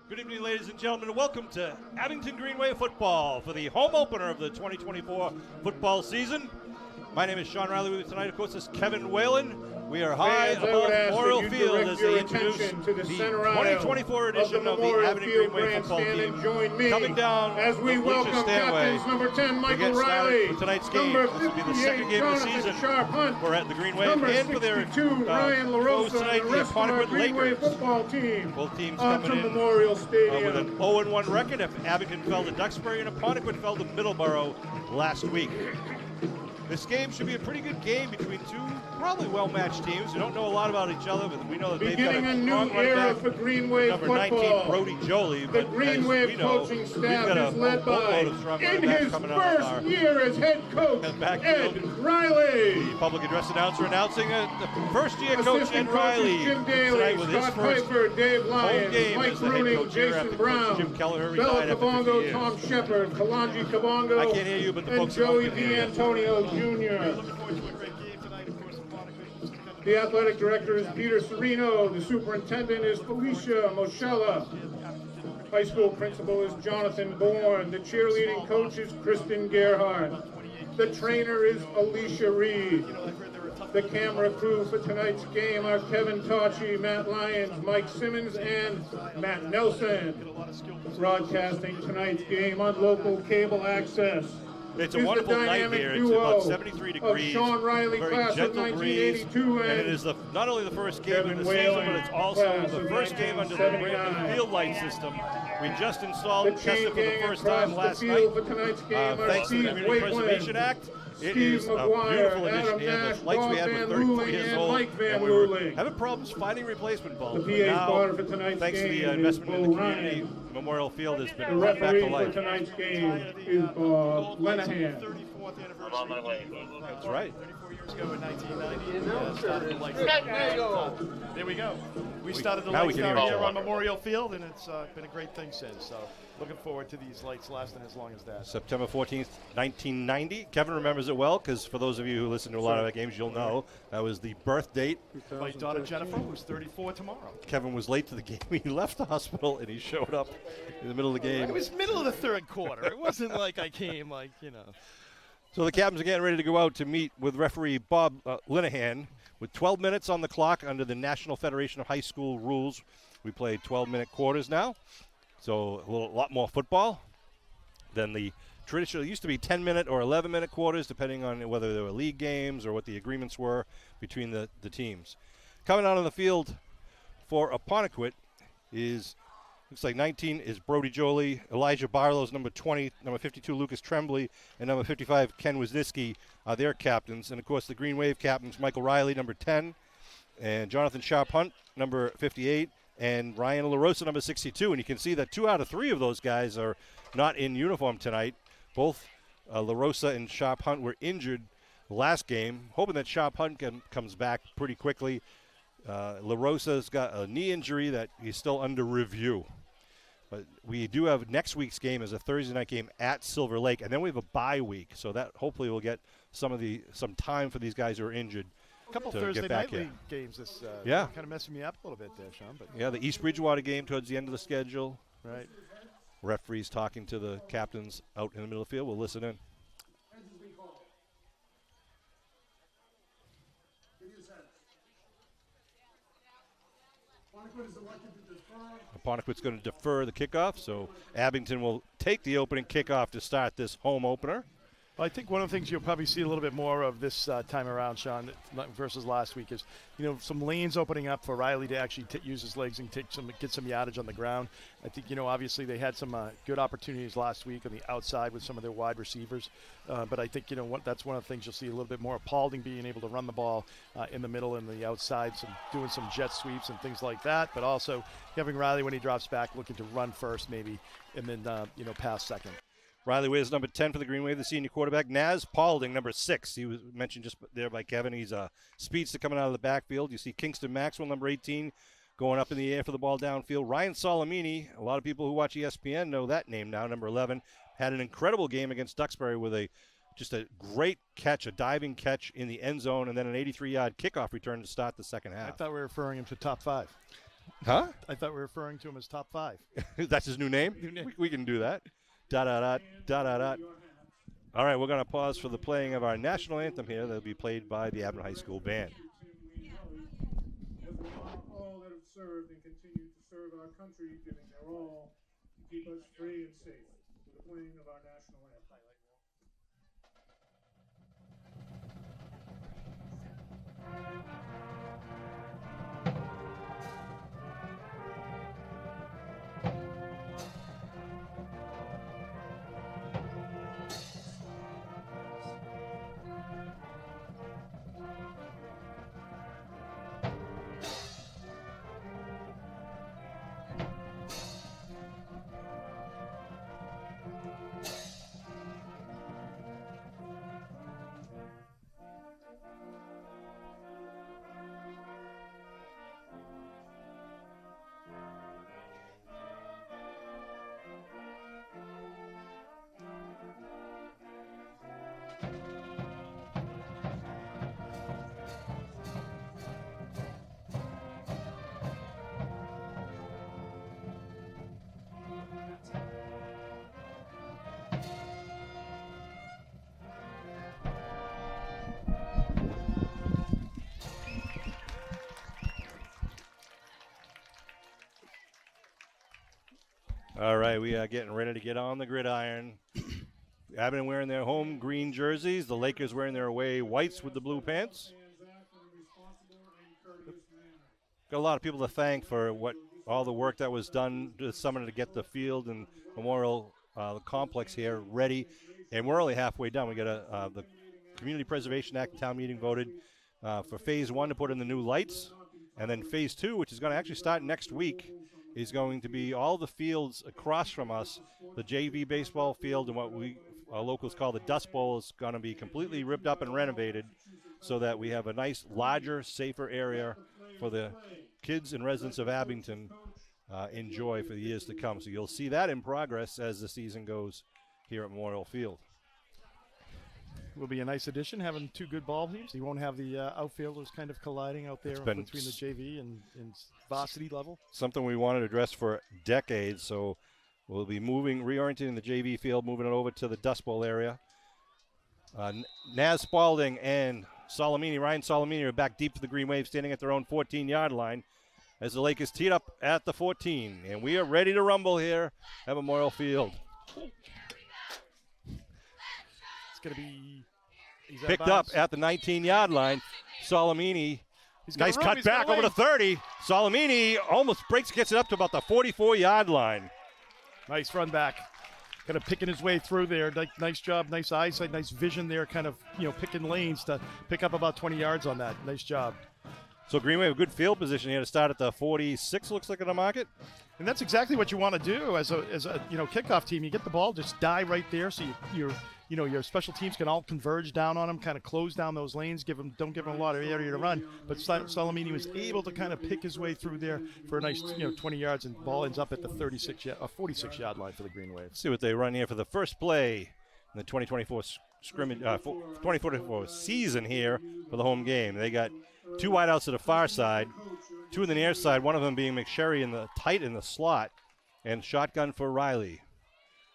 Good evening, ladies and gentlemen, and welcome to Abington Greenway football for the home opener of the 2024 football season. My name is Sean Riley. With me tonight, of course, is Kevin Whalen. We are high above Memorial Field as they introduce the 2024 edition of the Abington Greenway football team. Coming down as we welcome captains number 10, Michael Riley. For tonight's game, this will be the second game of the season for at the Greenway and for their Ryan foes tonight, the Apponequet Lakers. Football team. Both teams coming in Memorial Stadium with an 0-1 record. If Abington fell to Duxbury and Apponequet fell to Middleborough last week. This game should be a pretty good game between two probably well-matched teams. We don't know a lot about each other, but we know that they've got a strong running back for Greenway number football. 19, Brody Jolie. The But Greenway as we know, coaching we've staff got is led by, in his first year as head coach, Ed Riley. The public address announcer announcing the first-year coach, Ed Riley, Jim Daly, tonight with his Scott first Piper, Dave Lyons, home game Mike as the head Bruning, coach here Jason after Brown, Jim Keller Bella retired after 50 Kabongo, years. Tom Shepard, Kalanji Kabongo, I can't hear you, but the and folks at home Joey can hear you. D'Antonio Jr. The athletic director is Peter Serino. The superintendent is Felicia Moschella. High school principal is Jonathan Bourne. The cheerleading coach is Kristen Gerhardt. The trainer is Alicia Reed. The camera crew for tonight's game are Kevin Tauchi, Matt Lyons, Mike Simmons, and Matt Nelson. Broadcasting tonight's game on local cable access. It's a wonderful night here. It's about 73 degrees, Sean Riley, a very class gentle of breeze, 1982, and it is not only the first game of the season, but it's also the first game under the brand new field light system. We just installed and tested for the first time last night. Thanks to the Community Preservation Act. It is a beautiful addition. And the lights we had were 34 years old, and we were having problems finding replacement bulbs. But now, thanks to the investment in the community, Memorial Field has been brought back to life. The referee for tonight's game is Bob Lenahan. 34th anniversary. That's right. 34 years ago in 1990. Started the lights. There we go. We started the lights down here on Memorial Field, and it's been a great thing since. So looking forward to these lights lasting as long as that. September 14th, 1990. Kevin remembers it well because for those of you who listen to a lot of our games, you'll know that was the birth date. My daughter Jennifer, who's 34 tomorrow. Kevin was late to the game. He left the hospital and he showed up in the middle of the game. It was middle of the third quarter. It wasn't like I came like, you know. So the Captains are getting ready to go out to meet with referee Bob Linehan with 12 minutes on the clock under the National Federation of High School rules. We play 12-minute quarters now, so a lot more football than the traditional. It used to be 10-minute or 11-minute quarters, depending on whether there were league games or what the agreements were between the teams. Coming out on the field for Apponequet is, looks like 19 is Brody Jolie, Elijah Barlow's number 20, number 52 Lucas Tremblay, and number 55 Ken Wisniewski are their captains. And, of course, the Green Wave captains, Michael Riley, number 10, and Jonathan Sharp-Hunt, number 58, and Ryan LaRosa, number 62. And you can see that 2 out of 3 of those guys are not in uniform tonight. Both LaRosa and Sharp-Hunt were injured last game, hoping that Sharp-Hunt comes back pretty quickly. LaRosa's got a knee injury that he's still under review. But we do have next week's game as a Thursday night game at Silver Lake, and then we have a bye week, so that hopefully will get some time for these guys who are injured. A couple to Thursday get back night here. league games this Yeah. kind of messing me up a little bit there, Sean. But Yeah, the East Bridgewater game towards the end of the schedule. right. Referees talking to the captains out in the middle of the field. We'll listen in. Apponequet's going to defer the kickoff, so Abington will take the opening kickoff to start this home opener. Well, I think one of the things you'll probably see a little bit more of this time around, Sean, versus last week is, some lanes opening up for Riley to actually use his legs and get some yardage on the ground. I think, obviously they had some good opportunities last week on the outside with some of their wide receivers. But I think, that's one of the things you'll see a little bit more of Paulding being able to run the ball in the middle and the outside, doing some jet sweeps and things like that. But also having Riley, when he drops back, looking to run first maybe and then, pass second. Riley wears number 10 for the Green Wave, the senior quarterback. Naz Paulding, number 6. He was mentioned just there by Kevin. He's a speedster coming out of the backfield. You see Kingston Maxwell, number 18, going up in the air for the ball downfield. Ryan Solomini, a lot of people who watch ESPN know that name now, number 11, had an incredible game against Duxbury with just a great catch, a diving catch in the end zone, and then an 83-yard kickoff return to start the second half. I thought we were referring him to top 5. Huh? I thought we were referring to him as top 5. That's his new name? New name. We can do that. Da-da-da, da-da-da. All right, we're going to pause for the playing of our national anthem here. That'll be played by the Abington High School Band. All that have served and continue to serve our country, giving their all to keep us free and safe. With the playing of our national anthem. All right, we are getting ready to get on the gridiron. Abington wearing their home green jerseys. The Lakers wearing their away whites with the blue pants. Got a lot of people to thank for all the work that was done this summer to get the field and Memorial complex here ready. And we're only halfway done. We got the Community Preservation Act town meeting voted for Phase 1 to put in the new lights. And then Phase 2, which is going to actually start next week, is going to be all the fields across from us. The JV baseball field and what our locals call the Dust Bowl is going to be completely ripped up and renovated so that we have a nice, larger, safer area for the kids and residents of Abington enjoy for the years to come. So you'll see that in progress as the season goes here at Memorial Field. Will be a nice addition, having 2 good ball teams. You won't have the outfielders kind of colliding out there between the JV and varsity level. Something we wanted to address for decades, so we'll be reorienting the JV field, moving it over to the Dust Bowl area. Naz Spalding and Ryan Solomini are back deep to the green wave, standing at their own 14-yard line as the Lakers teed up at the 14. And we are ready to rumble here at Memorial Field. It's going to be picked up at the 19-yard line. Solomini, nice cut back over to 30. Solomini almost gets it up to about the 44-yard line. Nice run back. Kind of picking his way through there. Nice job, nice eyesight, nice vision there, kind of, picking lanes to pick up about 20 yards on that. Nice job. So Green Wave, a good field position here to start at the 46, looks like, in the market. And that's exactly what you want to do as a kickoff team. You get the ball, just die right there, so your special teams can all converge down on them, kind of close down those lanes, don't give them a lot of area to run. But Solomini was able to kind of pick his way through there for a nice 20 yards, and the ball ends up at the 46-yard line for the Green Wave. Let's see what they run here for the first play in the 2024 scrimmage, 2024 season here for the home game. They got 2 wideouts to the far side, 2 on the near side, one of them being McSherry tight in the slot, and shotgun for Riley.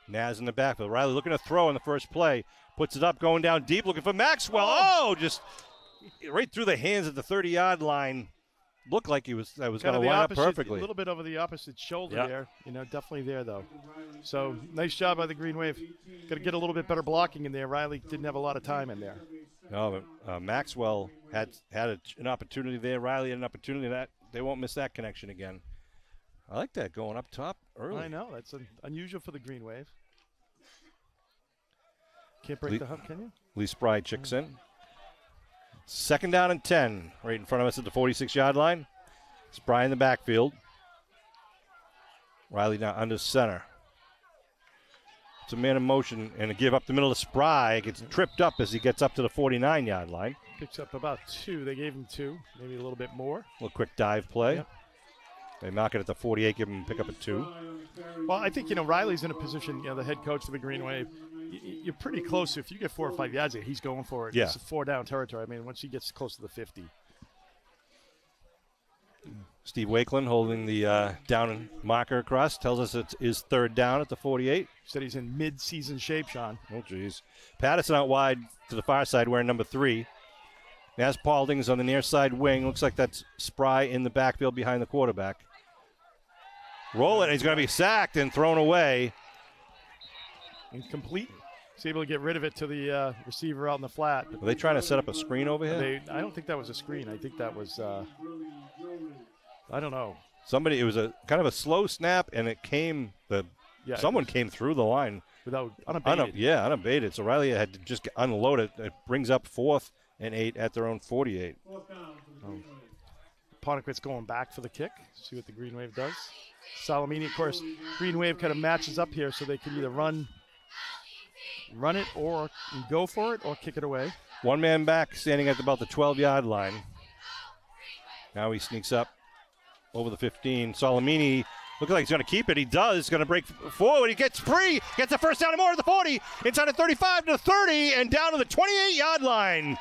Naz in the backfield. Riley looking to throw in the first play. Puts it up, going down deep, looking for Maxwell. Oh, just right through the hands at the 30-yard line. Looked like that was going to line up perfectly. A little bit over the opposite shoulder there. Definitely there, though. So, nice job by the Green Wave. Got to get a little bit better blocking in there. Riley didn't have a lot of time in there. No, but Maxwell had an opportunity there. Riley had an opportunity. That they won't miss that connection again. I like that going up top early. I know. That's unusual for the Green Wave. Can't break the hump, can you? Lee Spry checks in. 2nd down and 10 right in front of us at the 46-yard line. Spry in the backfield. Riley now under center. It's a man in motion and a give up the middle to Spry. Gets tripped up as he gets up to the 49-yard line. Picks up about 2. They gave him 2, maybe a little bit more. A little quick dive play. Yep. They knock it at the 48, give him pick up a 2. Well, I think, Riley's in a position, the head coach of the Green Wave, you're pretty close. If you get 4 or 5 yards there, he's going for it. Yeah. It's a 4-down territory. I mean, once he gets close to the 50. Steve Wakeland holding the down marker across. Tells us it is third down at the 48. Said he's in mid-season shape, Sean. Oh, geez. Patterson out wide to the far side wearing number 3. Naz Paulding's on the near side wing. Looks like that's Spry in the backfield behind the quarterback. Rolling. He's going to be sacked and thrown away. Incomplete. He's able to get rid of it to the receiver out in the flat. Are they trying to set up a screen over here? I don't think that was a screen. I think that was, I don't know. It was a kind of a slow snap, and it came, someone came through the line. Without unabated. Unabated. So Riley had to just unload it. It brings up 4th and 8 at their own 48. Apponequet's going back for the kick. See what the Green Wave does. Salamini, of course, Green Wave kind of matches up here so they can either run it or go for it or kick it away. One man back standing at about the 12-yard line. Now he sneaks up over the 15. Salamini looking like he's going to keep it. He does. He's going to break forward. He gets free. Gets the first down and more at the 40. Inside the 35 to the 30 and down to the 28-yard line.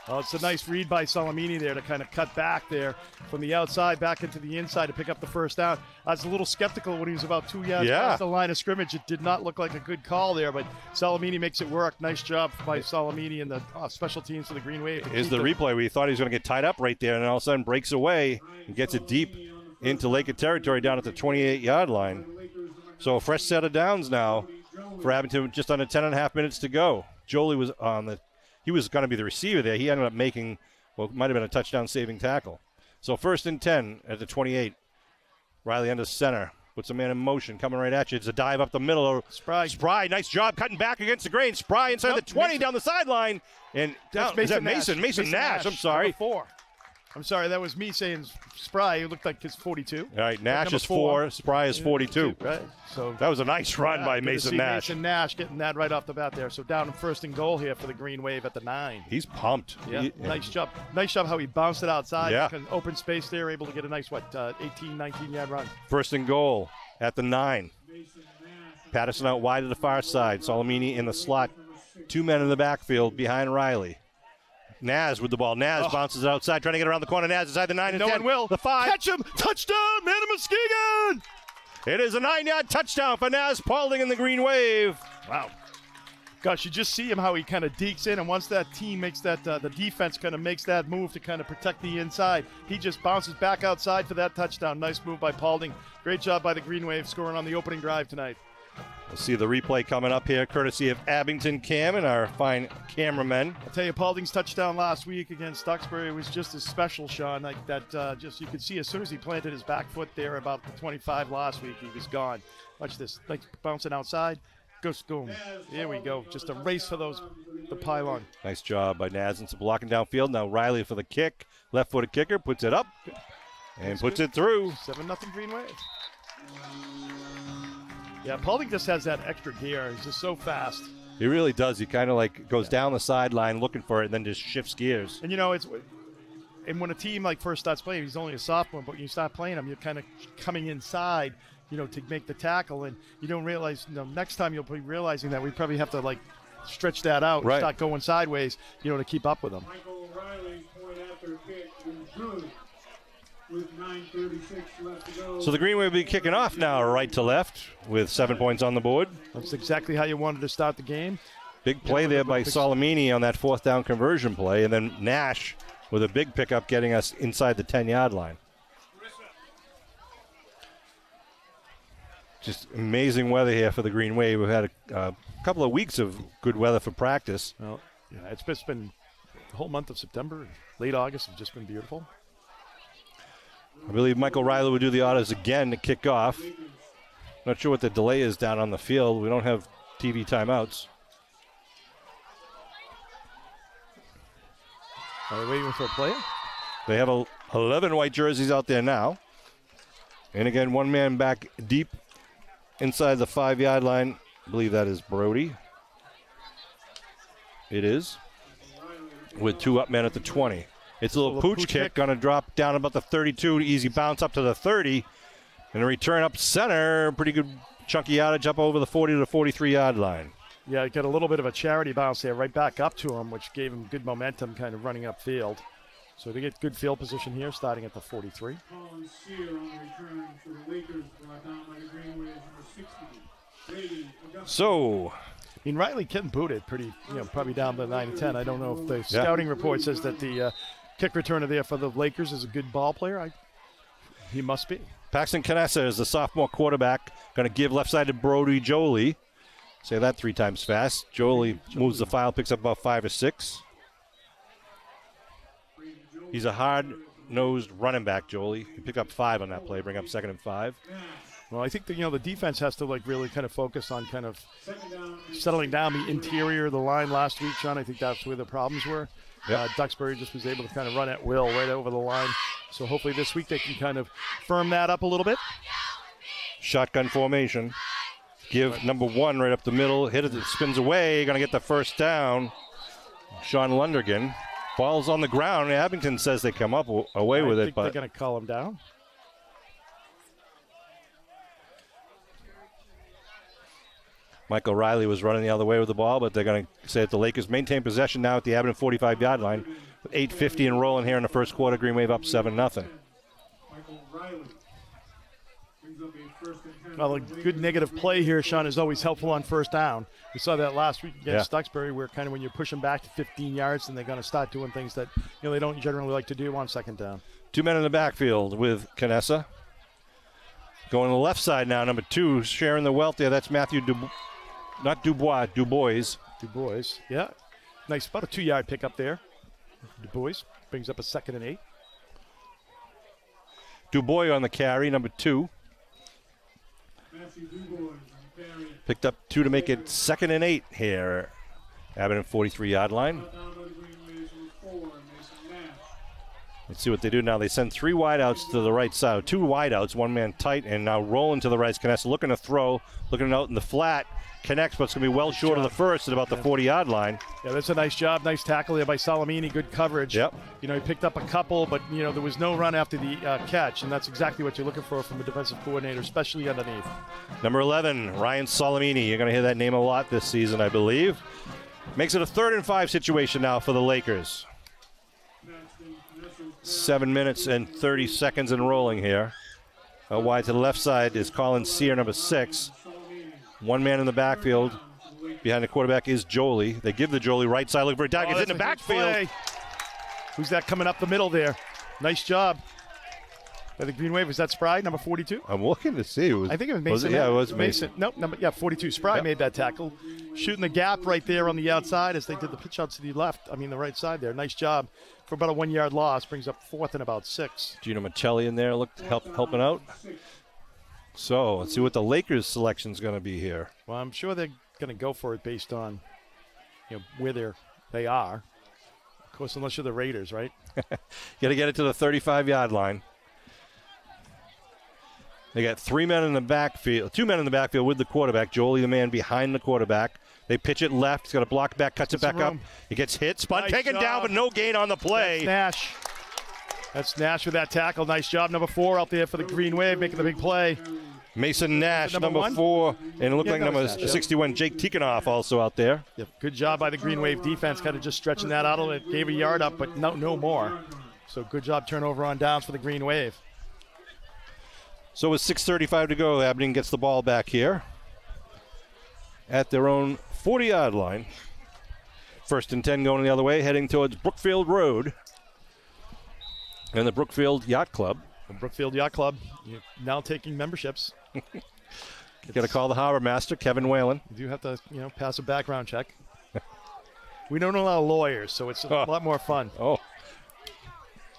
Oh, it's a nice read by Salamini there to kind of cut back there from the outside back into the inside to pick up the first down. I was a little skeptical when he was about 2 yards past the line of scrimmage. It did not look like a good call there, but Salamini makes it work. Nice job by Salamini and the special teams for the Green Wave. Is the replay where he thought he was going to get tied up right there, and all of a sudden breaks away and gets it deep into Lakewood territory down at the 28-yard line. So a fresh set of downs now for Abington, just under 10 and a half minutes to go. Jolie was he was going to be the receiver there. He ended up making, might have been a touchdown-saving tackle. So 1st and 10 at the 28. Riley under center. Puts a man in motion, coming right at you. It's a dive up the middle. Spry, nice job cutting back against the grain. Spry inside the 20 down the sideline. And down, is that Mason Nash. I'm sorry. 4. I'm sorry, that was me saying Spry. It looked like his 42. All right, Nash is 4. Spry is 42. Right. So that was a nice run by Mason Nash. Mason Nash getting that right off the bat there. So down in 1st and goal here for the Green Wave at the 9. He's pumped. Yeah, nice job. Nice job how he bounced it outside. Yeah. Open space there, able to get a nice, 18, 19-yard run. 1st and goal at the 9. Patterson out wide to the far side. Salamini in the slot. 2 men in the backfield behind Riley. Naz with the ball. Naz bounces it outside, trying to get around the corner. Naz inside the 9 and 10. No one will. The 5. Catch him. Touchdown, man of Muskegon. It is a 9-yard touchdown for Naz Paulding in the Green Wave. Wow. Gosh, you just see him how he kind of dekes in, and once that team makes that, the defense kind of makes that move to kind of protect the inside, he just bounces back outside for that touchdown. Nice move by Paulding. Great job by the Green Wave scoring on the opening drive tonight. We'll see the replay coming up here, courtesy of Abington Cam and our fine cameramen. I'll tell you, Paulding's touchdown last week against Duxbury was just as special, Sean. Like that, just you could see as soon as he planted his back foot there about the 25 last week, he was gone. Watch this, like bouncing outside. Goes, boom. Here we go. Just a race for the pylon. Nice job by Naz and some blocking downfield. Now Riley for the kick. Left-footed kicker puts it up and puts it through. 7-0 Green Wave. Yeah, Paulding just has that extra gear. He's just so fast. He really does. He kind of like goes down the sideline looking for it and then just shifts gears. And, and when a team like first starts playing, he's only a sophomore, but when you start playing him, you're kind of coming inside, to make the tackle. And you don't realize, next time you'll be realizing that we probably have to, stretch that out and start going sideways, to keep up with them. Michael Riley, point after kick, good. With 9:36 left to go. So the Green Wave will be kicking off now, right to left, with 7 points on the board. That's exactly how you wanted to start the game. Big play there by Salamini on that 4th down conversion play, and then Nash with a big pickup getting us inside the 10-yard line. Just amazing weather here for the Green Wave. We've had a couple of weeks of good weather for practice. Well, yeah, it's been the whole month of September, late August have just been beautiful. I believe Michael Riley will do the honors again to kick off. Not sure what the delay is down on the field. We don't have TV timeouts. Are they waiting for a player? They have 11 white jerseys out there now. And again, one man back deep inside the 5-yard line. I believe that is Brody. It is. With 2 up men at the 20. It's a little pooch kick, going to drop down about the 32, easy bounce up to the 30, and a return up center, pretty good chunky yardage up over the 40 to the 43-yard line. Yeah, got a little bit of a charity bounce there right back up to him, which gave him good momentum kind of running upfield. So they get good field position here, starting at the 43. Colin Sear on the return for the Lakers, brought down by the Green Waves, number 60. Brady Augusta. So, I mean, Riley getting booted pretty, probably down to 9 and 10. I don't know if the scouting report says that the kick returner there for the Lakers is a good ball player. He must be. Paxton Canessa is the sophomore quarterback. Going to give left side to Brody Jolie. Say that 3 times fast. Jolie moves the file, picks up about 5 or 6. He's a hard-nosed running back, Jolie. He picked up 5 on that play, bring up 2nd and 5. Well, I think that, the defense has to really kind of focus on kind of settling down the interior of the line last week, Sean. I think that's where the problems were. Yep. Duxbury just was able to kind of run at will right over the line. So hopefully this week they can kind of firm that up a little bit. Shotgun formation. Give number 1 right up the middle. Hit it, spins away. Going to get the first down. Sean Lundergan. Ball's on the ground. Abington says they come up away with it, but they're going to call him down. Michael Riley was running the other way with the ball, but they're going to say that the Lakers maintain possession now at the Abington 45-yard line. With 8:50 and rolling here in the first quarter. Green Wave up 7-0. Michael Riley brings up a first and 10. Well, a good negative play here, Sean, is always helpful on first down. We saw that last week against Duxbury, where kind of when you're pushing back to 15 yards, then they're going to start doing things that they don't generally like to do on second down. 2 men in the backfield with Canessa. Going to the left side now, number 2, sharing the wealth there. That's Matthew Du Bois. Yeah. Nice, about a 2-yard pickup there. Du Bois brings up a 2nd and 8. Du Bois on the carry, number 2. Matthew Du Bois on the carry. Picked up 2 to make it 2nd and 8 here. Abington 43-yard line. Brought down by the Green Waves, number 4, Mason Nash. Let's see what they do now. They send 3 wideouts to the right side. 2 wideouts, 1 man tight, and now rolling to the right. Canessa looking to throw, looking out in the flat. Connects, but it's going to be well short of the first at about the 40-yard line. Yeah, that's a nice job. Nice tackle there by Salamini. Good coverage. Yep. He picked up a couple, but, there was no run after the catch, and that's exactly what you're looking for from a defensive coordinator, especially underneath. Number 11, Ryan Salamini. You're going to hear that name a lot this season, I believe. Makes it a 3rd and 5 situation now for the Lakers. 7 minutes and 30 seconds and rolling here. Wide to the left side is Colin Sear, number 6. 1 man in the backfield. Behind the quarterback is Jolie. They give the Jolie right side. Looking for a dog. It's in the backfield. Who's that coming up the middle there? Nice job by the Green Wave. Was that Spry, number 42? I'm looking to see. I think it was Mason. It was Mason. Nope, 42. Spry made that tackle. Shooting the gap right there on the outside as they did the pitch out to the the right side there. Nice job for about a 1-yard loss. Brings up 4th and about 6. Gino Michelli in there helping out. So let's see what the Lakers selection is going to be here. Well, I'm sure they're going to go for it based on where they are. Of course, unless you're the Raiders, right? Got to get it to the 35-yard line. They got 3 men in the backfield, 2 men in the backfield with the quarterback. Jolie, the man behind the quarterback. They pitch it left. He's got a block back, cuts it back up. He gets hit, spun, taken down, but no gain on the play. That's Nash with that tackle. Nice job, number 4 out there for the Green Wave, making the big play. Mason Nash, number 4, and it looked like number 61, Jake Tikhonov, also out there. Yep. Good job by the Green Wave defense, kind of just stretching that out a little bit. Gave a yard up, but no more. So good job turnover on downs for the Green Wave. So with 6:35 to go, Abington gets the ball back here at their own 40-yard line. 1st and 10 going the other way, heading towards Brookfield Road and the Brookfield Yacht Club. Brookfield Yacht Club, now taking memberships. Got to call the harbor master, Kevin Whalen. You do have to, pass a background check. We don't allow lawyers, so it's a lot more fun. Oh.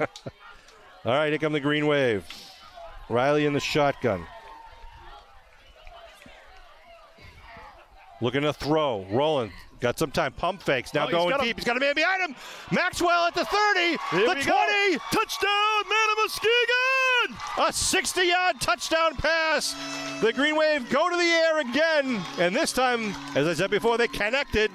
All right, here come the Green Wave. Riley in the shotgun. Looking to throw. Rolling. Got some time. Pump fakes. Now going deep. He's got a man behind him. Maxwell at the 30. The 20. Go. Touchdown, Muskegon! A 60-yard touchdown pass. The Green Wave go to the air again. And this time, as I said before, they connected.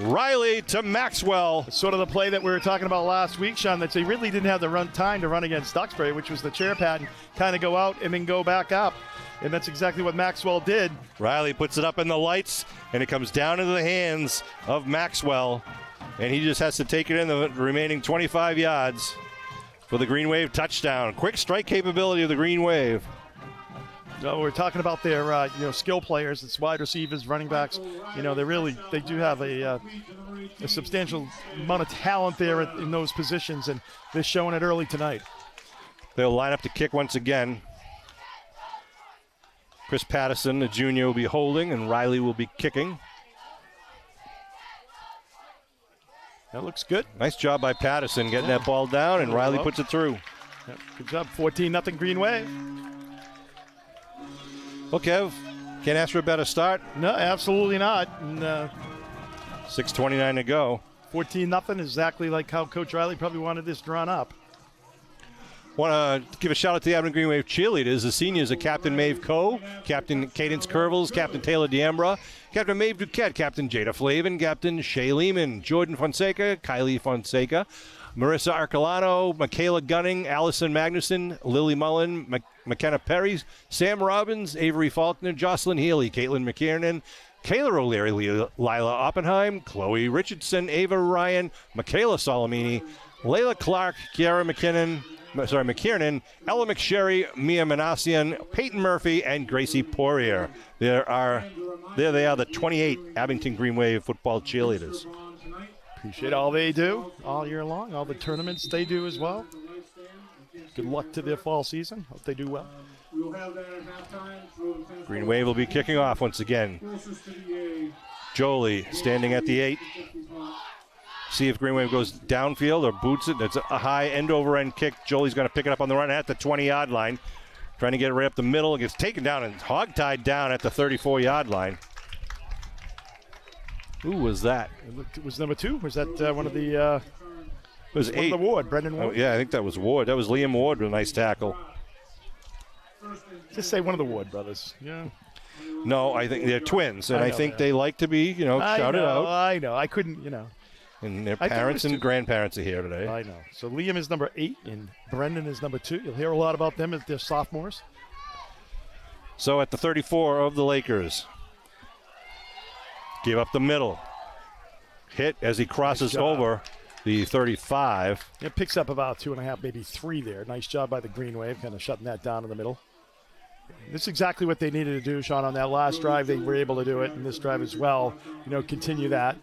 Riley to Maxwell. It's sort of the play that we were talking about last week, Sean, that they really didn't have the time to run against Duxbury, which was the chair pattern, kind of go out and then go back up. And that's exactly what Maxwell did. Riley puts it up in the lights, and it comes down into the hands of Maxwell. And he just has to take it in the remaining 25 yards for the Green Wave touchdown. Quick strike capability of the Green Wave. No, we're talking about their skill players. It's wide receivers, running backs. They do have a substantial amount of talent there in those positions, and they're showing it early tonight. They'll line up to kick once again. Chris Patterson, the junior, will be holding, and Riley will be kicking. That looks good. Nice job by Patterson getting that ball down, and Riley puts it through. Yep, good job. 14-0 Green Wave. Well, Kev, can't ask for a better start. No, absolutely not. And, 6:29 to go. 14-0, exactly like how Coach Riley probably wanted this drawn up. Want to give a shout out to the Abington Green Wave cheerleaders. The seniors are Captain Maeve Coe, Captain Cadence Curvels, Captain Taylor Diambra, Captain Maeve Duquette, Captain Jada Flavin, Captain Shay Lehman, Jordan Fonseca, Kylie Fonseca, Marissa Arcolano, Michaela Gunning, Allison Magnuson, Lily Mullen, McKenna Perry, Sam Robbins, Avery Faulkner, Jocelyn Healy, Caitlin McKiernan, Kayla O'Leary, Lila Oppenheim, Chloe Richardson, Ava Ryan, Michaela Solomini, Layla Clark, Kiara McKiernan, Ella McSherry, Mia Manassian, Peyton Murphy, and Gracie Poirier. There they are, the 28 Abington Green Wave football cheerleaders. Appreciate all they do all year long, all the tournaments they do as well. Good luck to their fall season. Hope they do well. Green Wave will be kicking off once again. Jolie standing at the 8. See if Green Wave goes downfield or boots it. It's a high end-over-end kick. Jolie's going to pick it up on the run at the 20-yard line. Trying to get it right up the middle. It gets taken down and hog-tied down at the 34-yard line. Who was that? It was number 2? Was that one of the... it was 8. Of the Ward, Brendan Ward? Oh, yeah, I think that was Ward. That was Liam Ward with a nice tackle. Just say one of the Ward brothers. Yeah. No, I think they're twins, and I think they like to be, shouted out. I know. I couldn't, And their parents and grandparents are here today. I know. So Liam is number 8, and Brendan is number 2. You'll hear a lot about them as they're sophomores. So at the 34 of the Lakers. Give up the middle. Hit as he crosses over the 35. It picks up about 2.5, maybe 3 there. Nice job by the Green Wave, kind of shutting that down in the middle. This is exactly what they needed to do, Sean. On that last drive, they were able to do it, and this drive as well. Continue that.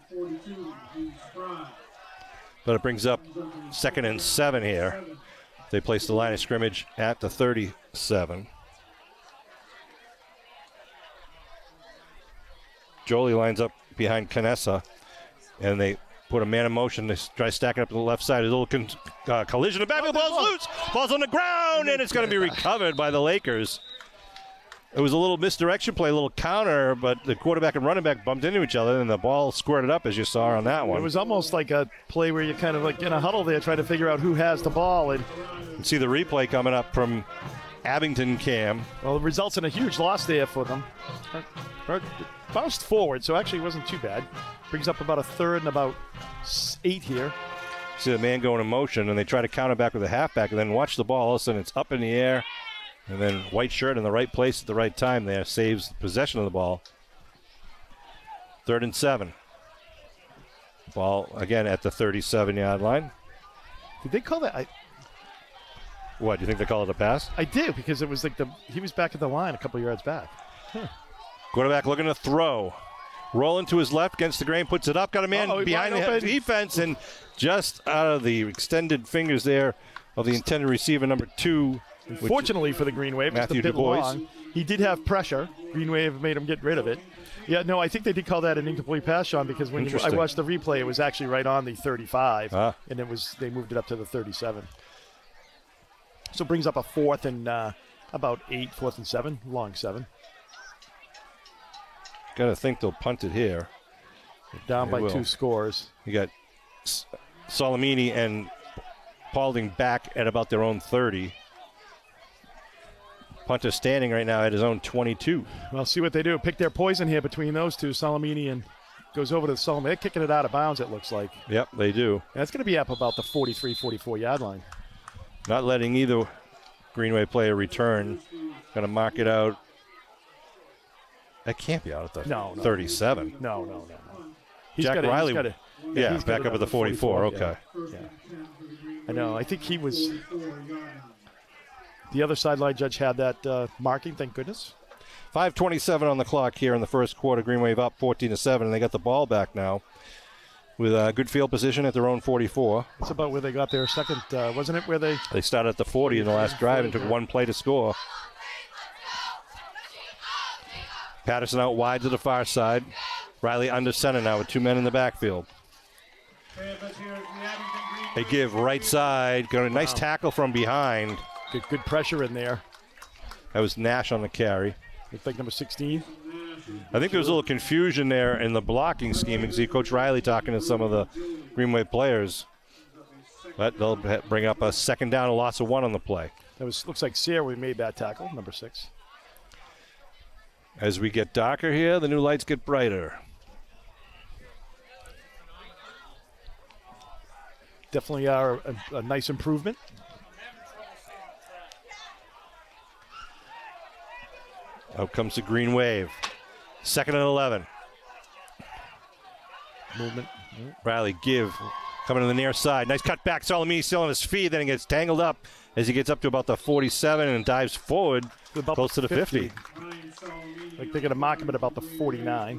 But it brings up 2nd and 7 here. They place the line of scrimmage at the 37. Jolie lines up behind Canessa, and they put a man in motion. They try stacking up to the left side. A little collision. The backfield ball's loose. Ball's on the ground, and it's going to be recovered by the Lakers. It was a little misdirection play, a little counter, but the quarterback and running back bumped into each other, and the ball squirted up, as you saw on that one. It was almost like a play where you kind of like in a huddle there trying to figure out who has the ball. And you see the replay coming up from Abington Cam. Well, it results in a huge loss there for them. Bounced forward, so actually it wasn't too bad. Brings up about a 3rd and about 8 here. See the man going in motion, and they try to counter back with a halfback, and then watch the ball. All of a sudden, it's up in the air, and then white shirt in the right place at the right time there saves possession of the ball. 3rd and 7. Ball, again, at the 37-yard line. Did they call that? What, do you think they call it a pass? I do, because it was like he was back at the line a couple yards back. Huh. Quarterback looking to throw. Rolling to his left against the grain, puts it up. Got a man behind the defense, and just out of the extended fingers there of the intended receiver, number 2. Fortunately for the Green Wave, Matthew just a bit Du Bois. long. He did have pressure. Green Wave made him get rid of it. Yeah, no, I think they did call that an incomplete pass, Sean, because when I watched the replay, it was actually right on the 35, and they moved it up to the 37. So it brings up a 4th and about 8, 4th and 7, long 7. Got to think they'll punt it here. They're down by 2 scores. You got Solomini and Paulding back at about their own 30. Punter standing right now at his own 22. Well, see what they do. Pick their poison here between those two. Solomini and goes over to Solomini. They're kicking it out of bounds, it looks like. Yep, they do. And it's going to be up about the 43, 44-yard line. Not letting either Green Wave player return. Going to mark it out. That can't be out at the 37. No. Jack Riley Yeah, he's got back up at the another 44. yeah. Okay. Yeah. I know. I think he was. The other sideline judge had that marking. Thank goodness. 5:27 on the clock here in the first quarter. Green Wave up 14-7, and they got the ball back now with good field position at their own 44. It's about where they got their second, wasn't it? Where they started at the 40 in the last drive and took one play to score. Patterson out wide to the far side. Riley under center now with 2 men in the backfield. They give right side. Got a nice tackle from behind. good pressure in there. That was Nash on the carry. Looks like number 16. I think there was a little confusion there in the blocking scheme. You can see Coach Riley talking to some of the Green Wave players. But they'll bring up a second down, a loss of 1 on the play. Looks like Sierra made that tackle, number 6. As we get darker here, the new lights get brighter. Definitely are a nice improvement. Out comes the Green Wave. 2nd and 11. Movement. Riley coming to the near side. Nice cut back. Salamini still on his feet. Then he gets tangled up as he gets up to about the 47 and dives forward close to the 50. Like they're going to mock him at about the 49.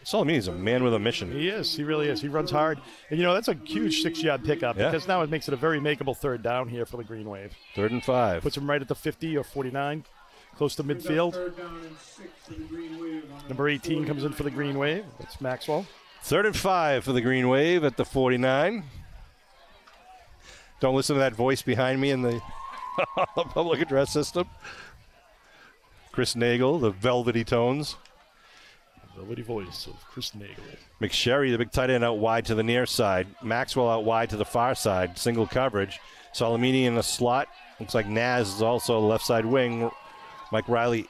Salamini's a man with a mission. He is. He really is. He runs hard. And, that's a huge 6-yard pickup because now it makes it a very makeable third down here for the Green Wave. 3rd and 5. Puts him right at the 50 or 49, close to midfield. Number 18 comes in for the Green Wave. That's Maxwell. 3rd and 5 for the Green Wave at the 49. Don't listen to that voice behind me in the public address system. Chris Nagel, the velvety tones. Velvety voice of Chris Nagel. McSherry, the big tight end, out wide to the near side. Maxwell out wide to the far side. Single coverage. Salamini in the slot. Looks like Naz is also left side wing. Mike Riley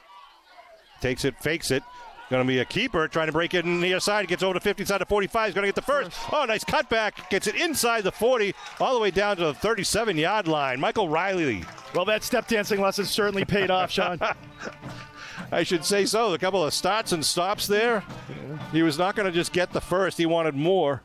takes it, fakes it. Going to be a keeper trying to break it in the near side. Gets over to 50 side of 45. He's going to get the first. Oh, nice cutback. Gets it inside the 40 all the way down to the 37-yard line. Michael Riley. Well, that step dancing lesson certainly paid off, Sean. I should say so. A couple of starts and stops there. He was not going to just get the first. He wanted more.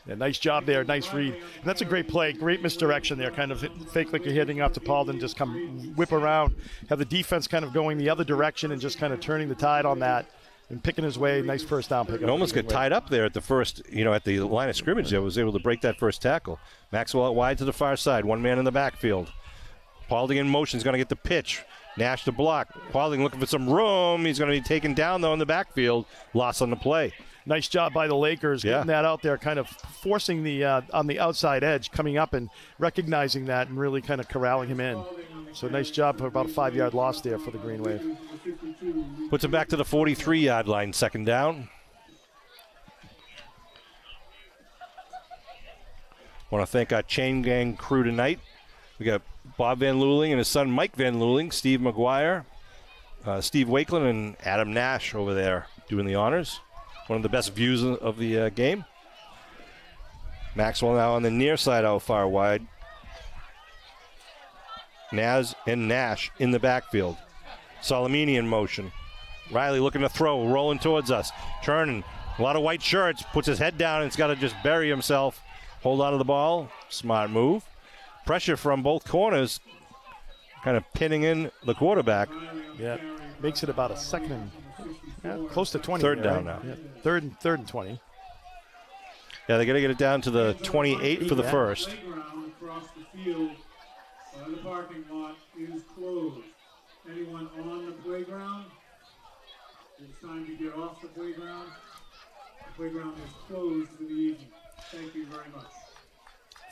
Yeah, nice job there. Nice read. And that's a great play. Great misdirection there. Kind of fake like you're heading off to Paul, then just come whip around. Have the defense kind of going the other direction and just kind of turning the tide on that and picking his way. Nice first down pickup. It almost got tied up there at the first, at the line of scrimmage. There was able to break that first tackle. Maxwell out wide to the far side. 1 man in the backfield. Paulding in motion is going to get the pitch. Nash to block. Paulding looking for some room. He's going to be taken down, though, in the backfield. Loss on the play. Nice job by the Lakers getting that out there, kind of forcing the on the outside edge, coming up and recognizing that and really kind of corralling him in. So nice job for about a 5-yard loss there for the Green Wave. Puts him back to the 43-yard line, 2nd down. Want to thank our chain gang crew tonight. We got Bob Van Luling and his son Mike Van Luling, Steve McGuire, Steve Wakeland, and Adam Nash over there doing the honors. One of the best views of the game. Maxwell now on the near side out far wide. Naz and Nash in the backfield. Salamini in motion. Riley looking to throw, rolling towards us. Turning, a lot of white shirts, puts his head down and it's got to just bury himself. Hold on to the ball. Smart move. Pressure from both corners, kind of pinning in the quarterback. Yeah, makes it about a second and close to 20. 3rd down now. Yeah. Third and 20. Yeah, they got to get it down to the 28 for the first. Across the field, the parking lot is closed. Anyone on the playground? It's time to get off the playground. The playground is closed for the evening. Thank you very much.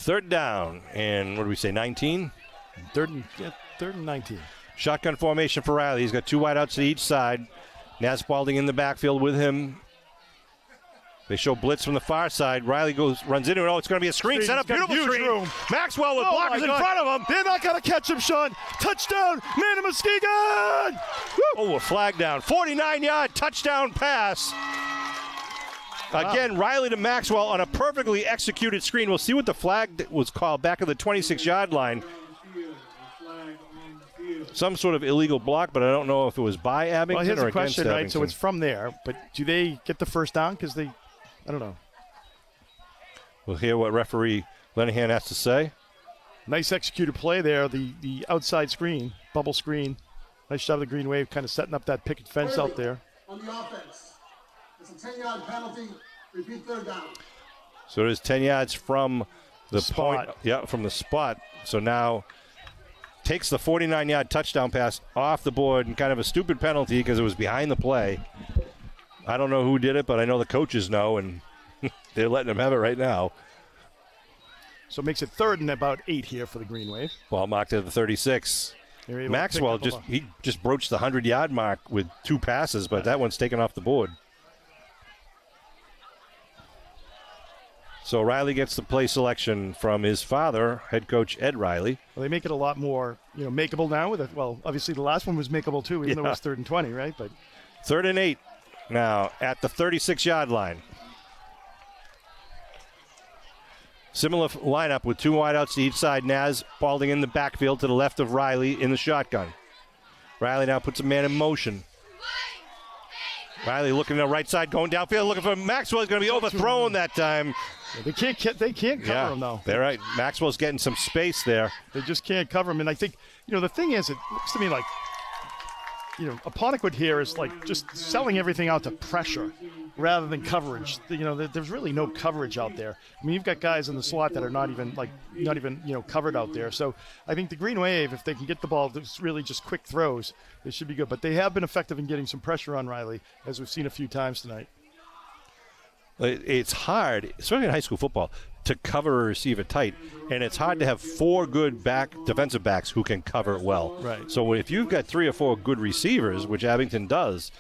3rd down, and what do we say, 19? 3rd and 19. Shotgun formation for Riley. He's got 2 wideouts to each side. Naz Spalding in the backfield with him. They show blitz from the far side. Riley runs into it. Oh, it's going to be a screen set up. Beautiful screen. Room. Maxwell with blockers in front of him. They're not going to catch him, Sean. Touchdown, man of Muskegon. Oh, a flag down. 49-yard touchdown pass. Wow. Again, Riley to Maxwell on a perfectly executed screen. We'll see what the flag was called back at the 26-yard line. Some sort of illegal block, but I don't know if it was by Abington here's or a question, against right? Abington. So it's from there, but do they get the first down? Because I don't know. We'll hear what referee Linehan has to say. Nice executed play there. The outside screen, bubble screen. Nice job of the Green Wave kind of setting up that picket fence out there. On the offense. It's a 10-yard penalty. Repeat third down. So it is 10 yards from the spot. point. Yeah, from the spot. So now takes the 49-yard touchdown pass off the board, and kind of a stupid penalty because it was behind the play. I don't know who did it, but I know the coaches know, and they're letting them have it right now. So it makes it 3rd and about 8 here for the Green Wave. Ball marked at the 36. Maxwell just broached the 100-yard mark with 2 passes, but that one's taken off the board. So Riley gets the play selection from his father, head coach Ed Riley. Well, they make it a lot more, makeable now with it. Well, obviously the last one was makeable too, even though it was 3rd and 20, right? But 3rd and 8 now at the 36-yard line. Similar lineup with 2 wideouts to each side. Naz Balding in the backfield to the left of Riley in the shotgun. Riley now puts a man in motion. Riley looking to the right side, going downfield, looking for Maxwell. He's going to be overthrown that time. They can't cover him, though. They're right. Maxwell's getting some space there. They just can't cover him. And I think, the thing is, it looks to me like, Apponequet here is like just selling everything out to pressure rather than coverage. There's really no coverage out there. I mean, you've got guys in the slot that are not even covered out there. So I think the Green Wave, if they can get the ball, it's really just quick throws, they should be good. But they have been effective in getting some pressure on Riley, as we've seen a few times tonight. It's hard, especially in high school football, to cover a receiver tight, and it's hard to have 4 good defensive backs who can cover it well. Right. So if you've got 3 or 4 good receivers, which Abington does,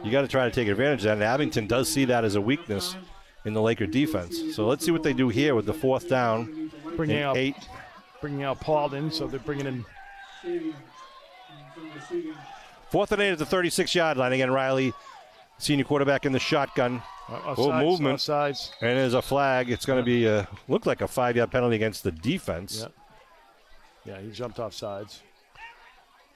you got to try to take advantage of that, and Abington does see that as a weakness in the Laker defense. So let's see what they do here with the 4th down. Bringing out 8. Bringing out Paulden, so they're bringing in 4th and 8 at the 36-yard line. Again, Riley, senior quarterback in the shotgun. Movement. Offsides. And there's a flag. It's going to be look like a 5-yard penalty against the defense. Yeah, he jumped off sides.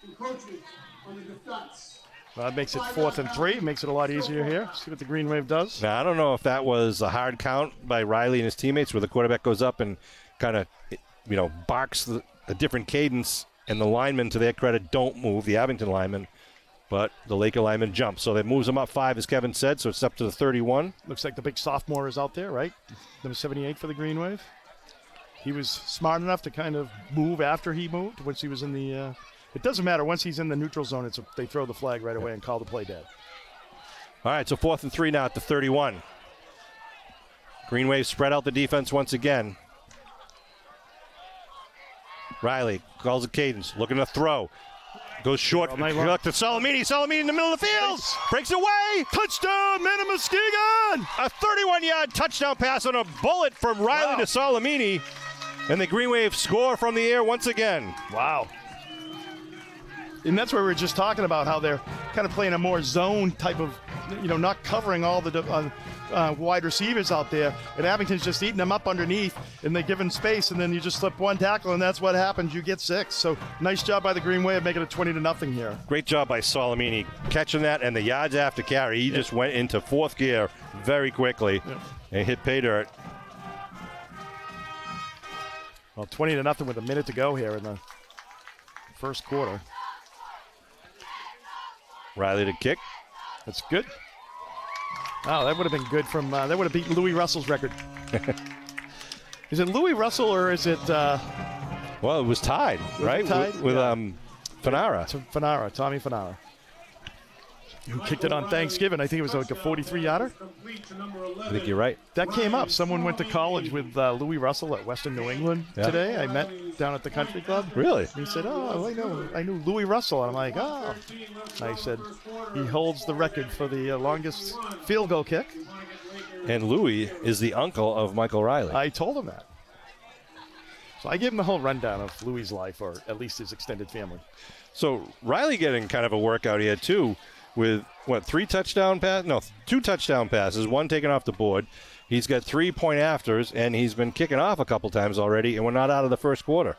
Encroachment on the defense. That makes it 4th and 3. Makes it a lot easier here. See what the Green Wave does. Now, I don't know if that was a hard count by Riley and his teammates where the quarterback goes up and kind of, barks a different cadence, and the linemen, to their credit, don't move, the Abington linemen. But the Laker lineman jumps. So that moves him up 5, as Kevin said, so it's up to the 31. Looks like the big sophomore is out there, right? Number 78 for the Green Wave. He was smart enough to kind of move after he moved once he was in the it doesn't matter. Once he's in the neutral zone, they throw the flag right away and call the play dead. All right, so 4th and 3 now at the 31. Green Wave spread out the defense once again. Riley calls a cadence, looking to throw. Goes short to Salamini. Salamini in the middle of the field. Breaks away. Touchdown, man of Muskegon! A 31-yard touchdown pass on a bullet from Riley to Salamini. And the Green Wave score from the air once again. Wow. And that's where we were just talking about how they're kind of playing a more zone type of, not covering all the wide receivers out there. And Abington's just eating them up underneath, and they give them space, and then you just slip one tackle, and that's what happens. You get 6. So nice job by the Green Wave of making it 20-0 here. Great job by Salamini catching that, and the yards after carry. He just went into 4th gear very quickly and hit pay dirt. Well, 20-0 with a minute to go here in the first quarter. Riley to kick. That's good. Oh, that would have been good from that would have beaten Louis Russell's record. Is it Louis Russell or is it? Well, it was tied, right? Tied? With Fanara. Tommy Fanara. Who kicked it on Thanksgiving. I think it was like a 43-yarder. I think you're right. That came up. Someone went to college with Louis Russell at Western New England today. I met down at the country club. Really? He said, I knew Louis Russell. And I'm like, oh. I said, he holds the record for the longest field goal kick. And Louis is the uncle of Michael Riley. I told him that. So I gave him the whole rundown of Louis' life, or at least his extended family. So Riley getting kind of a workout here, too. With, 2 touchdown passes, 1 taken off the board. He's got 3 point afters, and he's been kicking off a couple times already, and we're not out of the first quarter.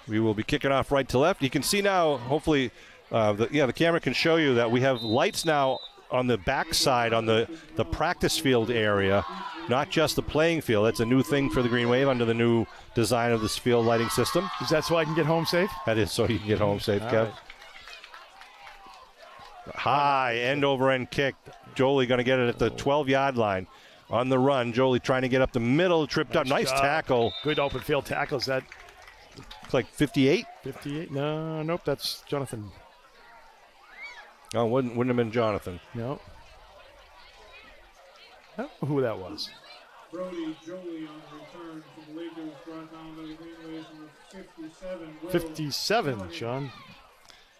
We will be kicking off right to left. You can see now, hopefully, the camera can show you that we have lights now on the backside, on the practice field area, not just the playing field. That's a new thing for the Green Wave under the new design of this field lighting system. Is that so I can get home safe? That is so you can get home safe, Kev. Right. High end over end kick. Jolie going to get it at the 12-yard line. On the run, Jolie trying to get up the middle, tripped up. Nice tackle. Good open field tackle. Is that It's like 58? 58? No, nope, that's Jonathan. Oh, wouldn't have been Jonathan. No. I don't know who that was. Brody Jolie on the return from the Lakers, brought down by the Green Waves with 57. 57, Sean.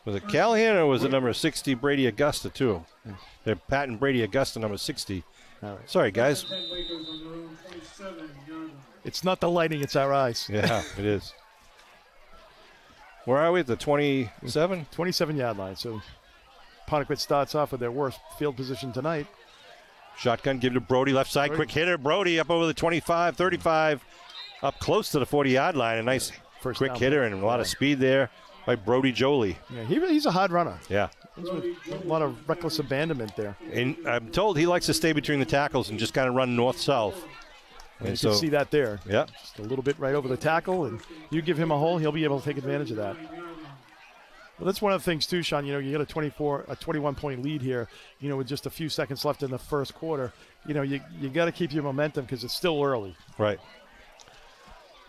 Was it Callahan or was it number 60, Brady Augusta, too? They're patting Brady Augusta, number 60. All right. Sorry, guys. It's not the lighting, it's our eyes. Yeah, it is. Where are we? At the 27? 27-yard line. So Apponequet starts off with their worst field position tonight. Shotgun, give it to Brody, left side, quick hitter. Brody up over the 25, 35, up close to the 40-yard line. A nice First quick down. hitter and a lot of speed there by Brody Jolie. Yeah, he's a hard runner. Yeah. A lot of reckless abandonment there. And I'm told he likes to stay between the tackles and just kind of run north-south. And you can see that there. Yeah. Just a little bit right over the tackle, and you give him a hole, he'll be able to take advantage of that. Well, that's one of the things, too, Sean. You get a 21-point lead here, with just a few seconds left in the first quarter. You got to keep your momentum because it's still early. Right.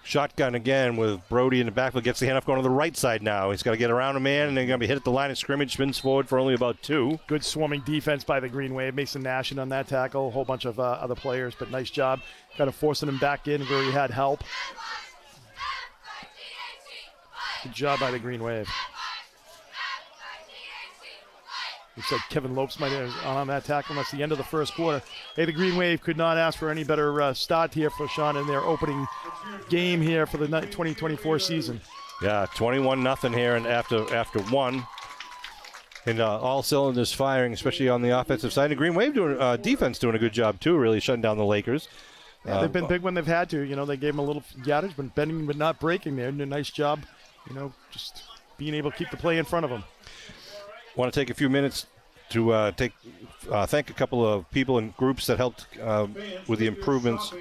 Shotgun again with Brody in the backfield. Gets the handoff going to the right side now. He's got to get around a man, and then going to be hit at the line of scrimmage. Spins forward for only about 2. Good swarming defense by the Green Wave. Mason Nash in on that tackle. A whole bunch of other players, but nice job. Kind of forcing him back in where he had help. Good job by the Green Wave. Looks like Kevin Lopes might have on that tackle. And that's the end of the first quarter. Hey, the Green Wave could not ask for any better start here for Sean in their opening game here for the 2024 season. Yeah, 21-0 here, and after one. And all cylinders firing, especially on the offensive side. The Green Wave defense doing a good job, too, really shutting down the Lakers. Yeah, they've been big when they've had to. They gave them a little yardage, but bending but not breaking there. And a nice job, just being able to keep the play in front of them. Want to take a few minutes to thank a couple of people and groups that helped with the improvements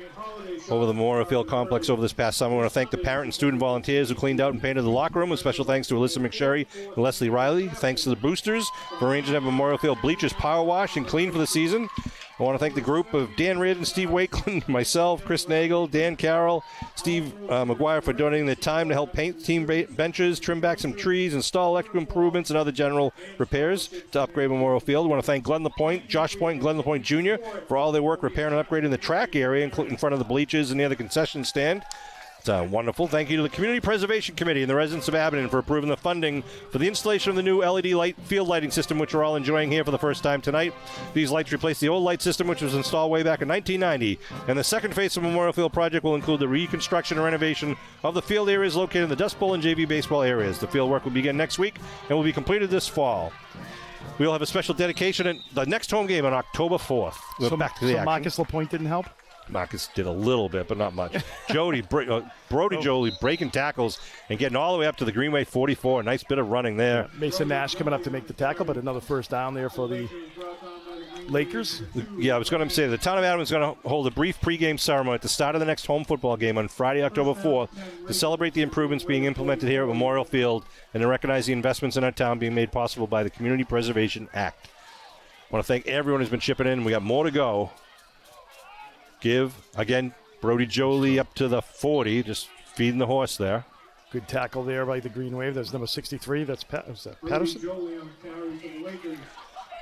over the Memorial Field complex over this past summer. I want to thank the parent and student volunteers who cleaned out and painted the locker room. A special thanks to Alyssa McSherry and Leslie Riley. Thanks to the boosters for arranging to have Memorial Field bleachers power washed and cleaned for the season. I want to thank the group of Dan Reardon, Steve Wakeland, myself, Chris Nagel, Dan Carroll, Steve McGuire for donating their time to help paint team benches, trim back some trees, install electrical improvements, and other general repairs to upgrade Memorial Field. I want to thank Glenn LaPointe, Josh Point, and Glenn LaPointe Jr. for all their work repairing and upgrading the track area, including in front of the bleachers and near the concession stand. It's wonderful. Thank you to the Community Preservation Committee and the residents of Abington for approving the funding for the installation of the new LED field lighting system, which we're all enjoying here for the first time tonight. These lights replace the old light system, which was installed way back in 1990. And the second phase of the Memorial Field project will include the reconstruction and renovation of the field areas located in the Dust Bowl and JV baseball areas. The field work will begin next week and will be completed this fall. We'll have a special dedication at the next home game on October 4th. We're back to the action. Marcus LaPointe didn't help? Marcus did a little bit, but not much. Brody Jolie breaking tackles and getting all the way up to the Greenway 44. A nice bit of running there. Mason Nash coming up to make the tackle, but another first down there for the Lakers. Yeah, I was going to say the town of Adams is going to hold a brief pregame ceremony at the start of the next home football game on Friday, October 4th, to celebrate the improvements being implemented here at Memorial Field and to recognize the investments in our town being made possible by the Community Preservation Act. I want to thank everyone who's been chipping in. We got more to go. Give, again, Brody Jolie up to the 40, just feeding the horse there. Good tackle there by the Green Wave. That's number 63. That's Patterson. Going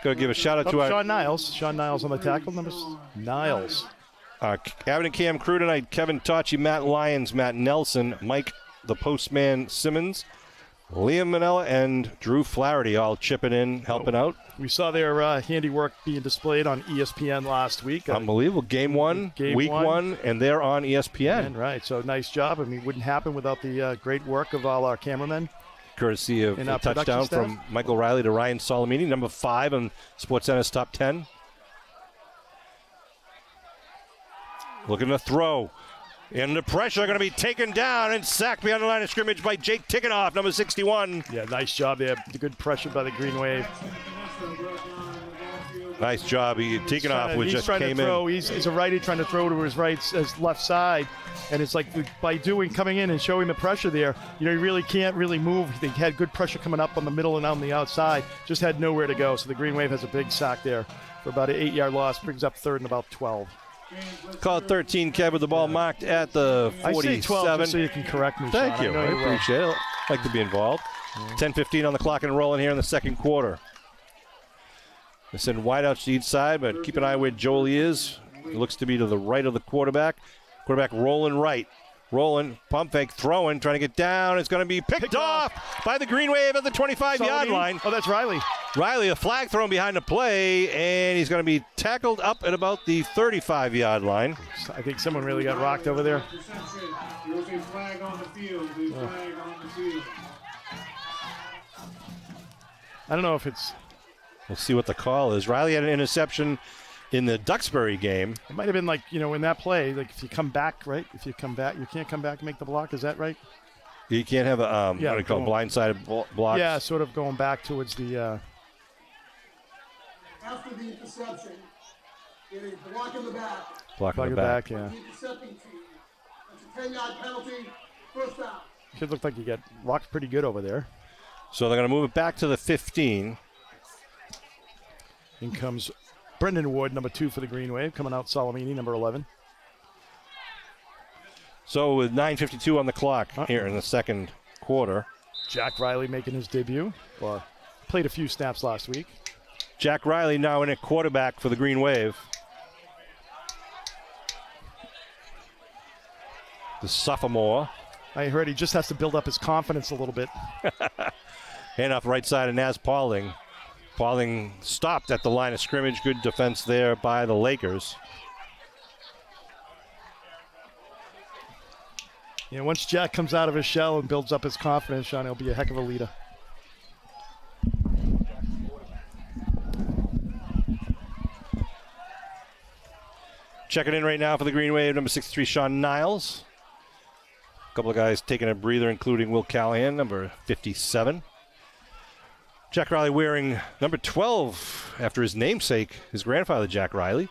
to give a shout-out to our Sean Niles. Sean Niles on the tackle. Niles. Abington Cam crew tonight. Kevin Tocci, Matt Lyons, Matt Nelson, Mike the Postman Simmons, Liam Manella, and Drew Flaherty all chipping in, helping out. We saw their handiwork being displayed on ESPN last week. Unbelievable. Game one, week one, and they're on ESPN. Right, so nice job. I mean, it wouldn't happen without the great work of all our cameramen. Courtesy of a touchdown from Michael Riley to Ryan Solomini, number 5 on SportsCenter's top 10. Looking to throw. And the pressure going to be taken down and sacked beyond the line of scrimmage by Jake Tickenoff, number 61. Yeah, nice job there. Good pressure by the Green Wave. Nice job. Tikhonov He's just trying came to throw. in. He's a righty trying to throw to his his left side, and it's like by coming in and showing the pressure there, you really can't really move. They had good pressure coming up on the middle and on the outside, just had nowhere to go. So the Green Wave has a big sack there for about an 8-yard loss, brings up third and about 12. Call it 13, Kev, with the ball marked at the 47. I say 12 just so you can correct me, Thank Sean. you. I know you will. appreciate it. I like to be involved. 10:15 on the clock and rolling here in the second quarter. They send wideouts to each side, but keep an eye where Jolie is. It looks to be to the right of the quarterback. Quarterback rolling right. Rolling, pump fake, throwing, trying to get down. It's going to be picked off by the Green Wave at the 25-yard line. Oh, that's Riley. Riley, a flag thrown behind the play, and he's going to be tackled up at about the 35-yard line. I think someone really got rocked over there. There was a flag on the field. Flag on the field. I don't know if it's... We'll see what the call is. Riley had an interception in the Duxbury game. It might have been like, in that play, like if you come back, right? If you come back, you can't come back and make the block. Is that right? You can't have a, what do you call it, blindside block? Yeah, sort of going back towards the... After the interception, get a block in the back. Block in the back. yeah. The intercepting team. That's a 10-yard penalty. First down. Kid looked like he got rocked pretty good over there. So they're going to move it back to the 15. In comes Brendan Ward, number 2 for the Green Wave, coming out Salamini, number 11. So with 9:52 on the clock here in the second quarter. Jack Riley making his debut. Or played a few snaps last week. Jack Riley now in at quarterback for the Green Wave. The sophomore. I heard he just has to build up his confidence a little bit. Handoff right side of Naz Paulding. Paulding stopped at the line of scrimmage. Good defense there by the Lakers. Once Jack comes out of his shell and builds up his confidence, Sean, he'll be a heck of a leader. Checking in right now for the Green Wave, number 63, Sean Niles. A couple of guys taking a breather, including Will Callahan, number 57. Jack Riley wearing number 12 after his namesake, his grandfather, Jack Riley.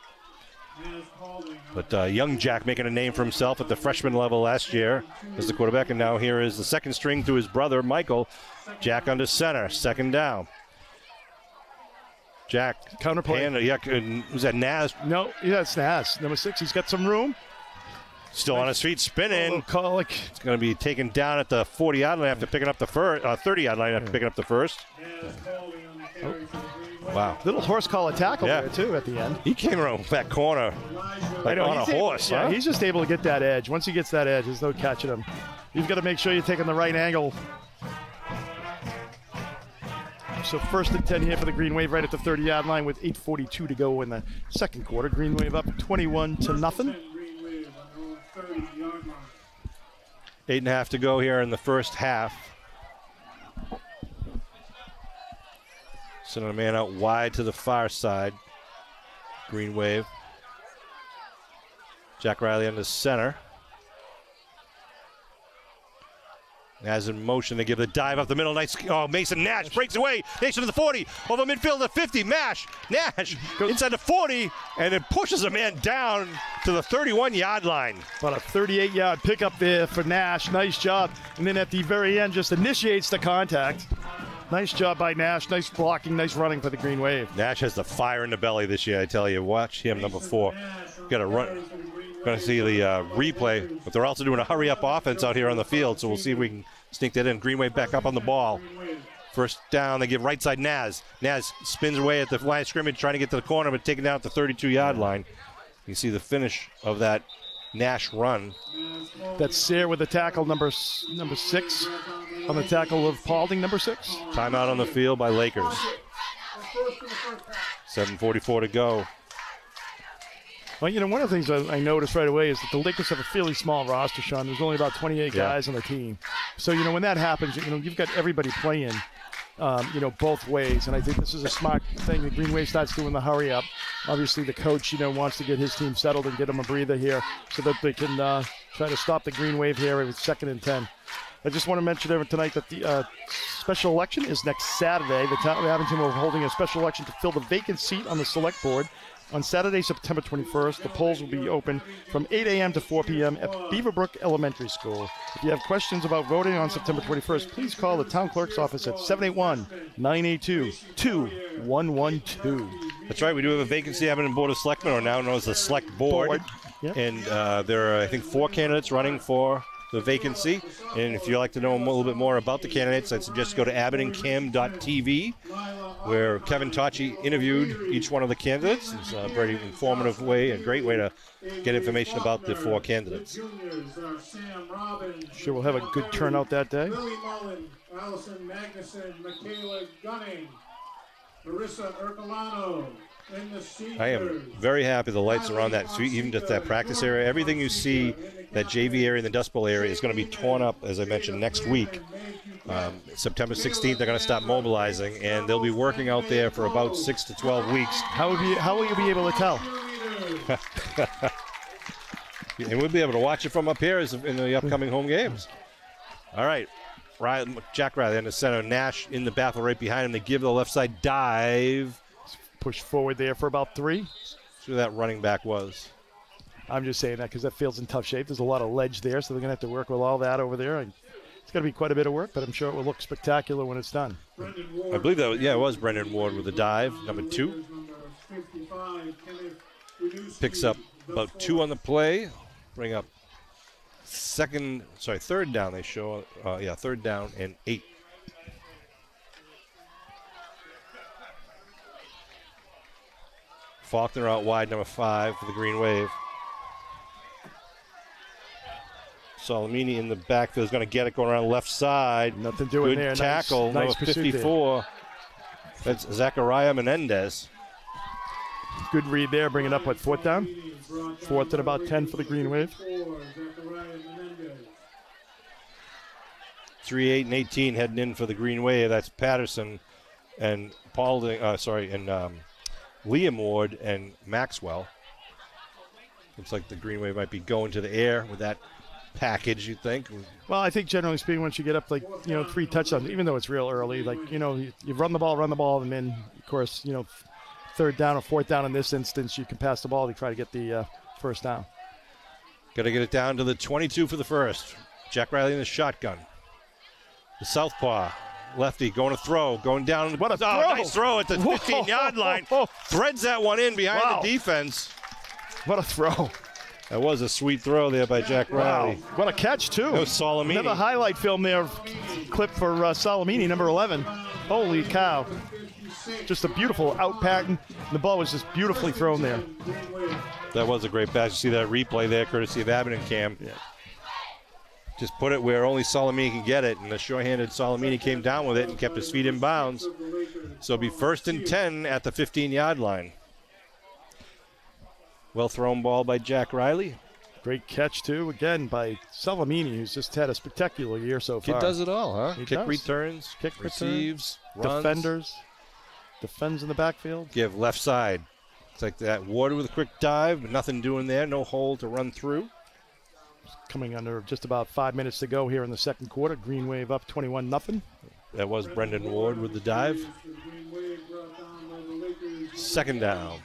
But young Jack making a name for himself at the freshman level last year as the quarterback, and now here is the second string to his brother, Michael. Jack under center, second down. Jack. Counterplay. And, was that Naz? No, it's Naz. Number 6, he's got some room. Still on his feet, spinning. Colic. It's going to be taken down at the 40-yard line after picking up the first, 30-yard line after picking up the first. Wow. Little horse collar tackle there, too, at the end. He came around that corner like on a horse. Yeah, he's just able to get that edge. Once he gets that edge, there's no catching him. You've got to make sure you're taking the right angle. So first and 10 here for the Green Wave right at the 30-yard line with 8:42 to go in the second quarter. Green Wave up 21-0. 8.5 to go here in the first half. Sending a man out wide to the far side. Green Wave. Jack Riley under center. As in motion to give the dive up the middle. Nice. Oh, Mason Nash breaks away. Nation to the 40. Over midfield to 50. Nash inside the 40. And it pushes a man down to the 31-yard line. About a 38-yard pickup there for Nash. Nice job. And then at the very end just initiates the contact. Nice job by Nash. Nice blocking. Nice running for the Green Wave. Nash has the fire in the belly this year, I tell you. Watch him, number 4. Got to run. Going to see the replay, but they're also doing a hurry-up offense out here on the field, so we'll see if we can sneak that in. Green Wave back up on the ball. First down, they give right side Naz. Naz spins away at the line of scrimmage, trying to get to the corner, but taken down at the 32-yard line. You see the finish of that Nash run. That's Sayre with the tackle, number 6, on the tackle of Paulding, number 6. Timeout on the field by Lakers. 7:44 to go. Well, one of the things I noticed right away is that the Lakers have a fairly small roster, Sean. There's only about 28 guys on the team. So, when that happens, you've got everybody playing, both ways. And I think this is a smart thing. The Green Wave starts doing the hurry up. Obviously, the coach, wants to get his team settled and get them a breather here so that they can try to stop the Green Wave here with 2nd and 10. I just want to mention tonight that the special election is next Saturday. The town of Abington will be holding a special election to fill the vacant seat on the select board. On Saturday, September 21st, the polls will be open from 8 a.m. to 4 p.m. at Beaverbrook Elementary School. If you have questions about voting on September 21st, please call the town clerk's office at 781-982-2112. That's right. We do have a vacancy having a Board of Selectmen, or now known as the Select Board. Yep. And there are, I think, 4 candidates running for the vacancy. And if you'd like to know a little bit more about the candidates, I suggest go to abingtoncam.tv, where Kevin Tocci interviewed each one of the candidates. It's a very informative way, a great way to get information about the 4 candidates. Sure, we'll have a good turnout that day. Lily Mullen, Allison Magnuson, Michaela Gunning, Marissa Ercolano, and the seniors. I am very happy the lights are on that suite, even just that practice area. Everything you see, that JV area and the Dust Bowl area, is going to be torn up, as I mentioned, next week. September 16th, they're going to stop mobilizing, and they'll be working out there for about 6 to 12 weeks. How will you be able to tell? And we'll be able to watch it from up here in the upcoming home games. All right. Jack Riley in the center. Nash in the baffle right behind him. They give the left side dive. Push forward there for about 3. See who that running back was. I'm just saying that because that field's in tough shape. There's a lot of ledge there, so they're going to have to work with all that over there. It's going to be quite a bit of work, but I'm sure it will look spectacular when it's done. I believe that, it was Brendan Ward with the dive, number 2. Picks up about 2 on the play. Bring up third down they show. Third down and 8. Faulkner out wide, number 5 for the Green Wave. Salamini in the backfield is going to get it going around left side. Nothing doing there. Good tackle, nice number 54. That's Zachariah Menendez. Good read there, bringing up 4th down? 4th and about 10 for the Green Wave. 3, 8, and 18 heading in for the Green Wave. That's Patterson and Liam Ward and Maxwell. Looks like the Green Wave might be going to the air with that package, you think? Well, I think generally speaking, once you get up 3 touchdowns, even though it's real early, you run the ball, and then, of course, 3rd down or 4th down in this instance, you can pass the ball to try to get the first down. Got to get it down to the 22 for the first. Jack Riley in the shotgun. The southpaw. Lefty going to throw, going down. What a throw! Nice throw at the 15-yard line. Threads that one in behind the defense. What a throw. That was a sweet throw there by Jack Riley. Wow. What a catch, too. That was Salamini. Another highlight film there, clip for Salamini, number 11. Holy cow. Just a beautiful out pattern. The ball was just beautifully thrown there. That was a great pass. You see that replay there, courtesy of Abington Cam. Yeah. Just put it where only Salamini can get it, and the short-handed Salamini came down with it and kept his feet in bounds. So it'll be 1st and 10 at the 15-yard line. Well thrown ball by Jack Riley. Great catch, too, again, by Salamini, who's just had a spectacular year so far. Kid does it all, huh? He Kick does. returns, receives, runs. Defends in the backfield. Give left side. It's like that. Ward with a quick dive, but nothing doing there. No hole to run through. Coming under just about 5 minutes to go here in the second quarter. Green Wave up 21-0. That was Brendan Ward with the dive. 2nd down.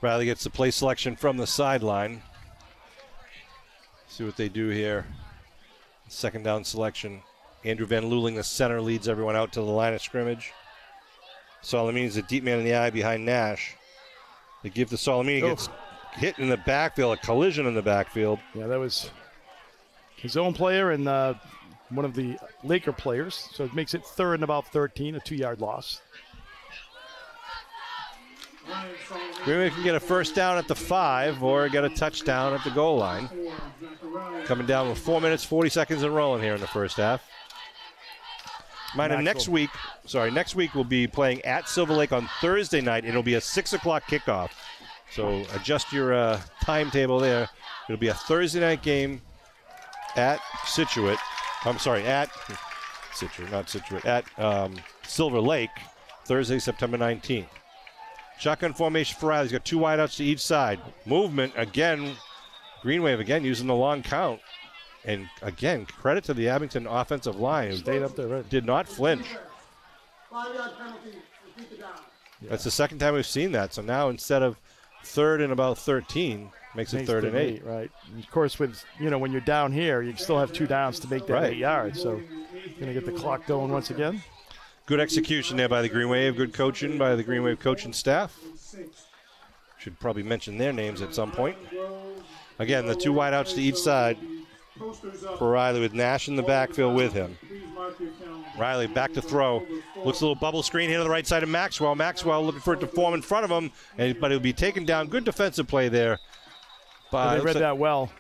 Riley gets the play selection from the sideline. See what they do here. 2nd down selection. Andrew Van Luling, the center, leads everyone out to the line of scrimmage. Salamini's a deep man in the eye behind Nash. They give to Salamini, gets hit in the backfield, a collision in the backfield. Yeah, that was his own player and one of the Laker players. So it makes it 3rd and about 13, a 2-yard loss. Green Wave can get a first down at the 5 or get a touchdown at the goal line. Coming down with 4 minutes, 40 seconds and rolling here in the first half. Next week we'll be playing at Silver Lake on Thursday night. It'll be a 6 o'clock kickoff. So adjust your timetable there. It'll be a Thursday night game at Silver Lake, Thursday, September 19th. Shotgun formation for Riley. He's got 2 wideouts to each side. Movement again. Green Wave again using the long count. And again, credit to the Abington offensive line. Who Stayed up there, right? did not flinch. 5-yard penalty. Repeat the down. That's the second time we've seen that. So now instead of 3rd and about 13, makes it 3rd and 8. Right. And of course, with when you're down here, you still have 2 downs to make that Right. 8 yards. So going to get the clock going once again. Good execution there by the Green Wave. Good coaching by the Green Wave coaching staff. Should probably mention their names at some point. Again, the 2 wideouts to each side for Riley with Nash in the backfield with him. Riley back to throw. Looks a little bubble screen here to the right side of Maxwell. Maxwell looking for it to form in front of him, but it'll be taken down. Good defensive play there. They read that well.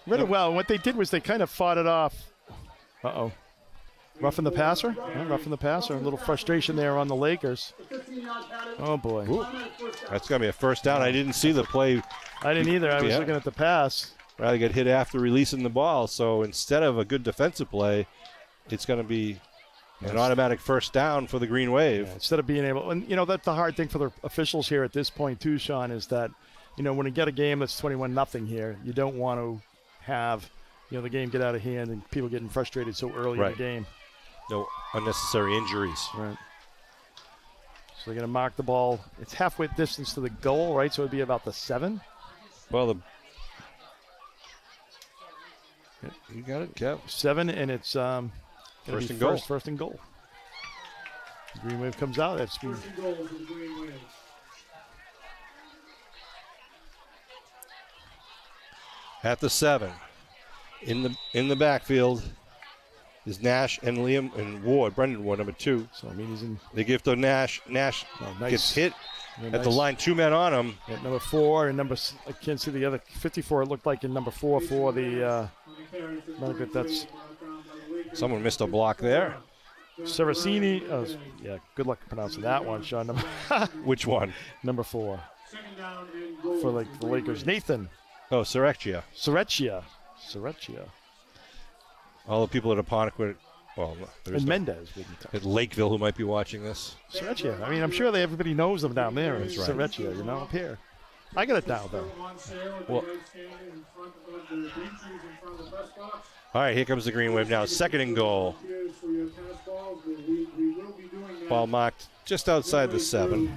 Read it well. And what they did was they kind of fought it off. Uh-oh. Roughing the passer? Yeah, roughing the passer. A little frustration there on the Lakers. Oh, boy. Ooh, that's going to be a first down. I didn't see the play. I didn't either. I was looking at the pass. Riley got hit after releasing the ball, so instead of a good defensive play, it's going to be an automatic first down for the Green Wave. Yeah, instead of being able, and that's the hard thing for the officials here at this point too, Sean, is that when you get a game that's 21-0 here, you don't want to have the game get out of hand and people getting frustrated so early in the game. No unnecessary injuries. Right. So they're going to mark the ball. It's halfway distance to the goal, right? So it'd be about the 7. Well, you got it, Kev. 7, and it's first and goal. First and goal. Green Wave comes out. That's First and goal for the Green Wave. At the 7, in the backfield is Nash and Liam and Ward, Brendan Ward, number 2. So I mean he's in. They give to Nash. Nash gets hit at the line. 2 men on him. At number 4 and I can't see the other 54. It looked like in number 4 for the. That's Someone missed a block there. Saracini. Yeah, good luck pronouncing that one, Sean. Which one? Number 4 Second down and goal for the Lakers. Nathan. Oh, Sarechia. Sarechia. All the people at Apponequet, well, there's and Mendez. at Lakeville who might be watching this. Sarechia. I mean, I'm sure everybody knows them down there. That's right. Sarechia, up here. I got it down, though. Well, all right, here comes the Green Wave now. 2nd and goal. Ball marked just outside the 7.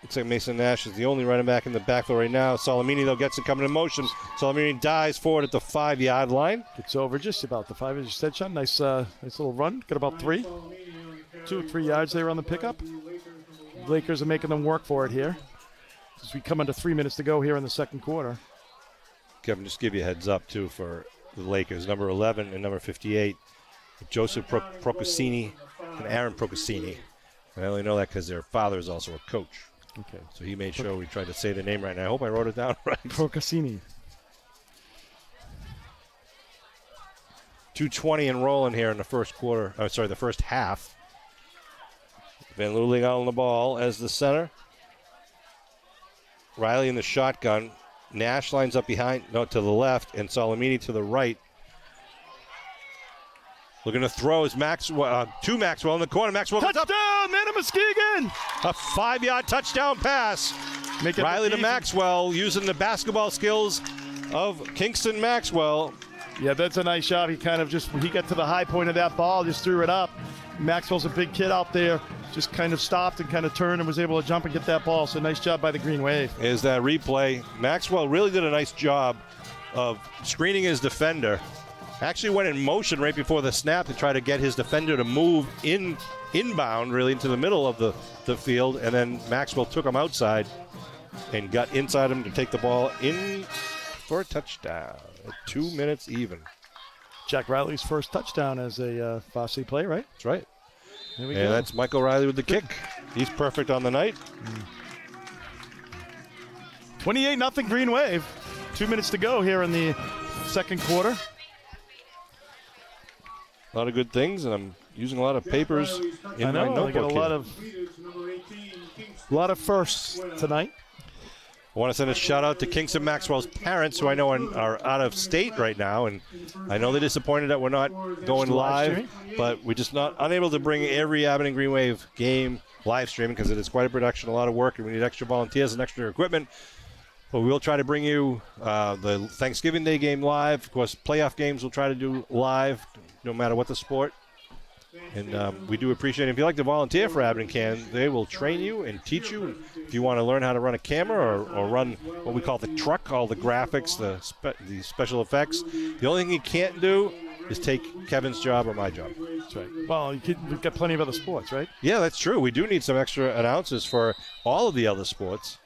Looks like Mason Nash is the only running back in the backfield right now. Salamini, though, gets it coming in motion. Salamini dives forward at the 5-yard line. Gets over just about the 5, as you said, Sean. Nice little run. Got about 3. 2 or 3 yards there on the pickup. Lakers are making them work for it here. As we come under 3 minutes to go here in the second quarter. Kevin, just give you a heads up, too, for the Lakers. Number 11 and number 58, Joseph Procasini and Aaron Procasini. And I only know that because their father is also a coach. Okay. So he made sure we tried to say the name right. And I hope I wrote it down right. Procasini. 2:20 and rolling here in the first quarter. The first half. Van Luling on the ball as the center. Riley in the shotgun. Nash lines up behind, to the left, and Salamini to the right. Looking to throw is Maxwell to Maxwell in the corner. Maxwell goes up. Touchdown, man of Muskegon! A 5-yard touchdown pass. Riley to Maxwell using the basketball skills of Kingston Maxwell. Yeah, that's a nice shot. He got to the high point of that ball, just threw it up. Maxwell's a big kid out there. Just kind of stopped and kind of turned and was able to jump and get that ball. So nice job by the Green Wave. Is that replay. Maxwell really did a nice job of screening his defender. Actually went in motion right before the snap to try to get his defender to move inbound really into the middle of the field. And then Maxwell took him outside and got inside him to take the ball in for a touchdown. 2 minutes even. Jack Riley's first touchdown as a varsity player, right? That's right. There we and go. that's Michael Riley with the kick. He's perfect on the night. 28-0 Green Wave. 2 minutes to go here in the second quarter. A lot of good things, and I'm using a lot of papers in my notebook. I got a lot of firsts tonight. I want to send a shout out to Kingston Maxwell's parents, who I know are out of state right now, and I know they're disappointed that we're not going live, but we're just not unable to bring every Abington Green Wave game live streaming because it is quite a production, a lot of work, and we need extra volunteers and extra equipment. But we will try to bring you the Thanksgiving Day game live. Of course, playoff games we'll try to do live, no matter what the sport. And we do appreciate it. If you'd like to volunteer for Abington, they will train you and teach you. If you want to learn how to run a camera or run what we call the truck, all the graphics, the special effects, the only thing you can't do is take Kevin's job or my job. That's right. Well, we've got plenty of other sports, right? Yeah, that's true. We do need some extra announcers for all of the other sports.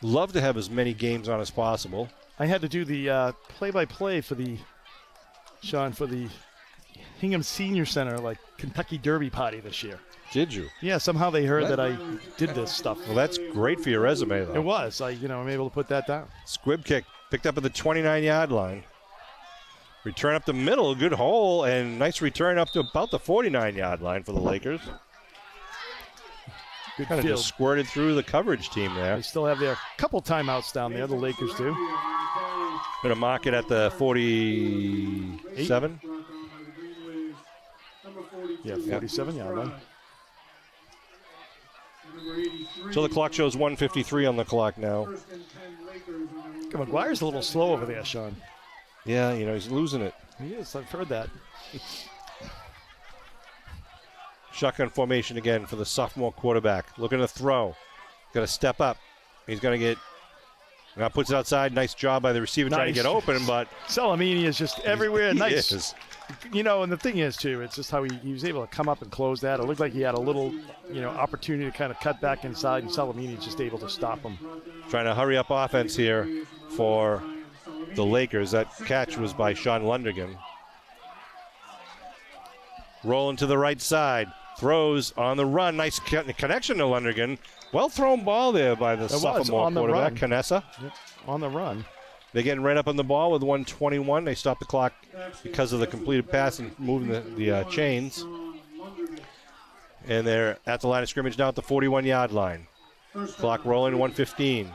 Love to have as many games on as possible. I had to do the play-by-play for the Hingham Senior Center, like Kentucky Derby party this year. Did you? Yeah, somehow they heard that I did this stuff. Well, that's great for your resume, though. It was. I'm able to put that down. Squib kick picked up at the 29-yard line. Return up the middle, good hole, and nice return up to about the 49-yard line for the Lakers. Good Kind of field. just squirted through the coverage team there. They still have their couple timeouts down there, the Lakers do. Going to mark it at the 47. Yeah, 47-yard line. So the clock shows 1:53 on the clock now. McGuire's a little slow over there, Sean. Yeah, he's losing it. He is. I've heard that. Shotgun formation again for the sophomore quarterback. Looking to throw. Got to step up. He's going to get. Now puts it outside. Nice job by the receiver trying to get open, but Salamini is just everywhere. Nice. Is. And the thing is, too, it's just how he was able to come up and close that. It looked like he had a little, opportunity to kind of cut back inside, and Salamini is just able to stop him. Trying to hurry up offense here for the Lakers. That catch was by Sean Lundergan. Rolling to the right side. Throws on the run. Nice connection to Lundergan. Well thrown ball there by the sophomore quarterback, Canessa. Yep, on the run. They're getting right up on the ball with 1:21. They stop the clock because of the completed pass and moving the chains. And they're at the line of scrimmage now at the 41-yard line. Clock rolling, 1:15.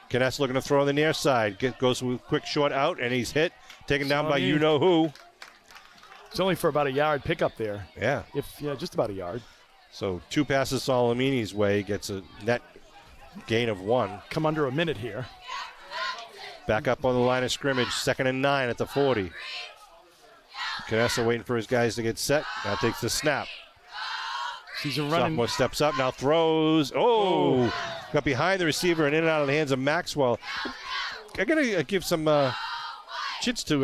Canessa looking to throw on the near side. Goes with a quick short out, and he's hit. Taken down by you-know-who. It's only for about a yard pickup there. Yeah. Just about a yard. So 2 passes Salamini's way. Gets a net gain of 1. Come under a minute here. Back up on the line of scrimmage, 2nd and 9 at the 40. Canessa waiting for his guys to get set. Now takes the snap. He's a running. Sophomore steps up, now throws. Oh! Got behind the receiver and in and out of the hands of Maxwell. I got to give some chits to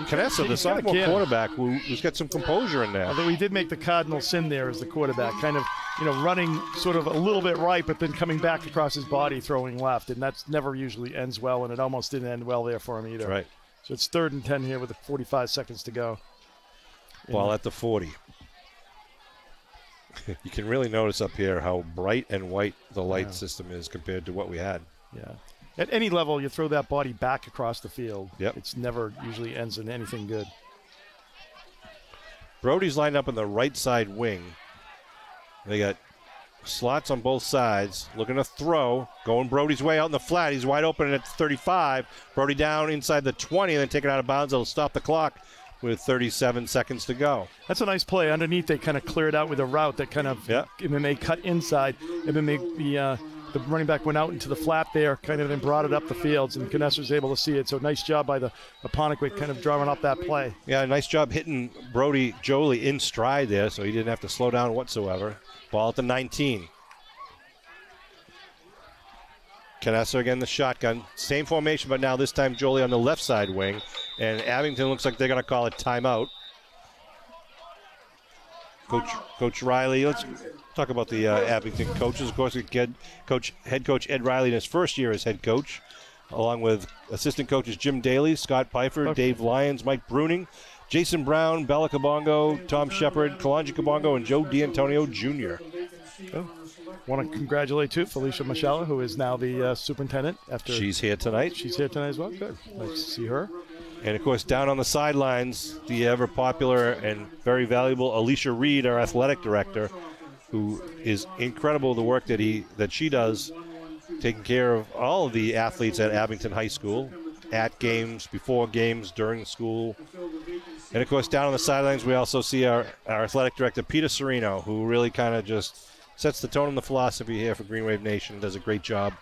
Canessa, the sophomore quarterback, who's got some composure in there. Although he did make the cardinal sin there as the quarterback, kind of, running sort of a little bit right, but then coming back across his body, throwing left, and that's never usually ends well, and it almost didn't end well there for him either. Right. So it's 3rd and 10 here with 45 seconds to go. Ball at the 40. You can really notice up here how bright and white the light system is compared to what we had. Yeah. At any level, you throw that body back across the field. Yep. It's never usually ends in anything good. Brody's lined up in the right side wing. They got slots on both sides. Looking to throw. Going Brody's way out in the flat. He's wide open at 35. Brody down inside the 20 and then taken out of bounds. It'll stop the clock with 37 seconds to go. That's a nice play. Underneath, they kind of clear it out with a route that kind of, and then they cut inside, and then the running back went out into the flat there, kind of, and brought it up the fields, and Canessa was able to see it. So nice job by the Apponequet kind of drawing up that play. Yeah, nice job hitting Brody Jolie in stride there, so he didn't have to slow down whatsoever. Ball at the 19. Canessa again, the shotgun. Same formation, but now this time Jolie on the left side wing. And Abington looks like they're going to call it timeout. Coach Riley, let's talk about the Abington coaches. Of course, head coach Ed Riley in his first year as head coach, along with assistant coaches Jim Daly, Scott Pfeiffer, Dave Lyons, Mike Bruning, Jason Brown, Bella Kabongo, Tom Shepard, Kalonji Kabongo, and Joe D'Antonio Jr. Want to congratulate, too, Felicia Machella, who is now the superintendent. She's here tonight. She's here tonight as well. Good. Nice to see her. And, of course, down on the sidelines, the ever-popular and very valuable Alicia Reed, our athletic director, who is incredible, the work that she does, taking care of all of the athletes at Abington High School, at games, before games, during school. And, of course, down on the sidelines, we also see our athletic director, Peter Serino, who really kind of just sets the tone and the philosophy here for Green Wave Nation. Does a great job.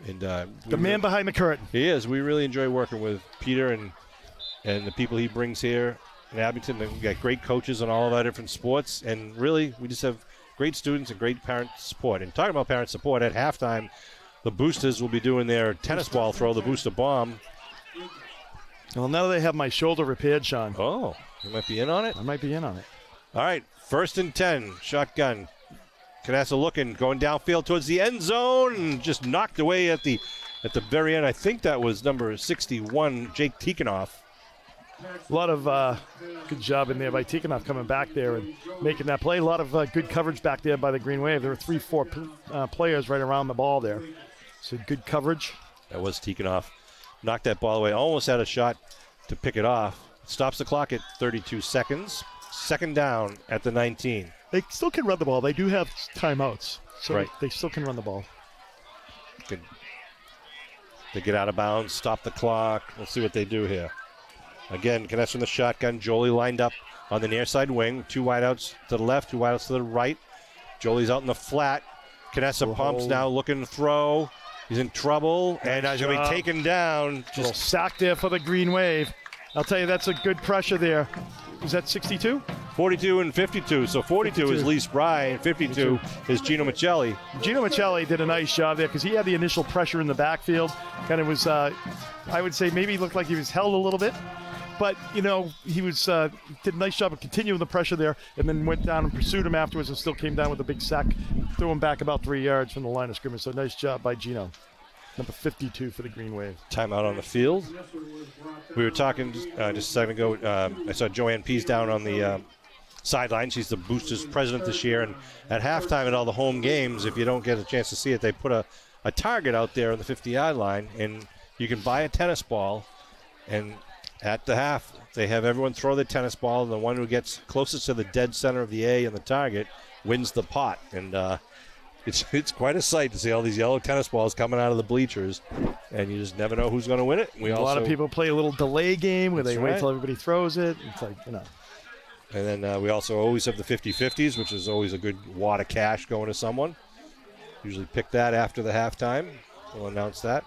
And the man behind the curtain. He is. We really enjoy working with Peter and the people he brings here in Abington. We've got great coaches on all of our different sports, and really we just have great students and great parent support. And talking about parent support, at halftime, the boosters will be doing their tennis ball throw, the booster bomb. Well, now they have my shoulder repaired, Sean. Oh, you might be in on it? I might be in on it. All right, 1st and 10, shotgun. Canessa looking, going downfield towards the end zone, and just knocked away at the very end. I think that was number 61, Jake Tikhonov. A lot of good job in there by Tikhonov coming back there and making that play. A lot of good coverage back there by the Green Wave. There were 3-4 players right around the ball there. So good coverage. That was Tikhonov. Knocked that ball away. Almost had a shot to pick it off. Stops the clock at 32 seconds. 2nd down at the 19. They still can run the ball. They do have timeouts. So right. They still can run the ball. Good. They get out of bounds, stop the clock. Let's see what they do here. Again, Canessa from the shotgun. Jolie lined up on the near side wing. 2 wideouts to the left, 2 wideouts to the right. Jolie's out in the flat. Canessa pumps now, looking to throw. He's in trouble, and he's going to be taken down. Just sack there for the Green Wave. I'll tell you, that's a good pressure there. Is that 62? 42 and 52. So 42 is Lee Spry, and 52 is Gino Michelli. Gino Michelli did a nice job there because he had the initial pressure in the backfield. Kind of was, I would say, maybe looked like he was held a little bit. But, you know, he was did a nice job of continuing the pressure there, and then went down and pursued him afterwards and still came down with a big sack, threw him back about 3 yards from the line of scrimmage. So nice job by Gino. Number 52 for the Green Wave. Timeout on the field. We were talking just a second ago. I saw Joanne Pease down on the sideline. She's the Boosters president this year. And at halftime at all the home games, if you don't get a chance to see it, they put a target out there on the 50-yard line, and you can buy a tennis ball. And at the half, they have everyone throw the tennis ball, and the one who gets closest to the dead center of the A and the target wins the pot. And it's quite a sight to see all these yellow tennis balls coming out of the bleachers, and you just never know who's going to win it. A lot of people play a little delay game where they wait till everybody throws it. It's like, you know. And then we also always have the 50-50s, which is always a good wad of cash going to someone. Usually pick that after the halftime. We'll announce that.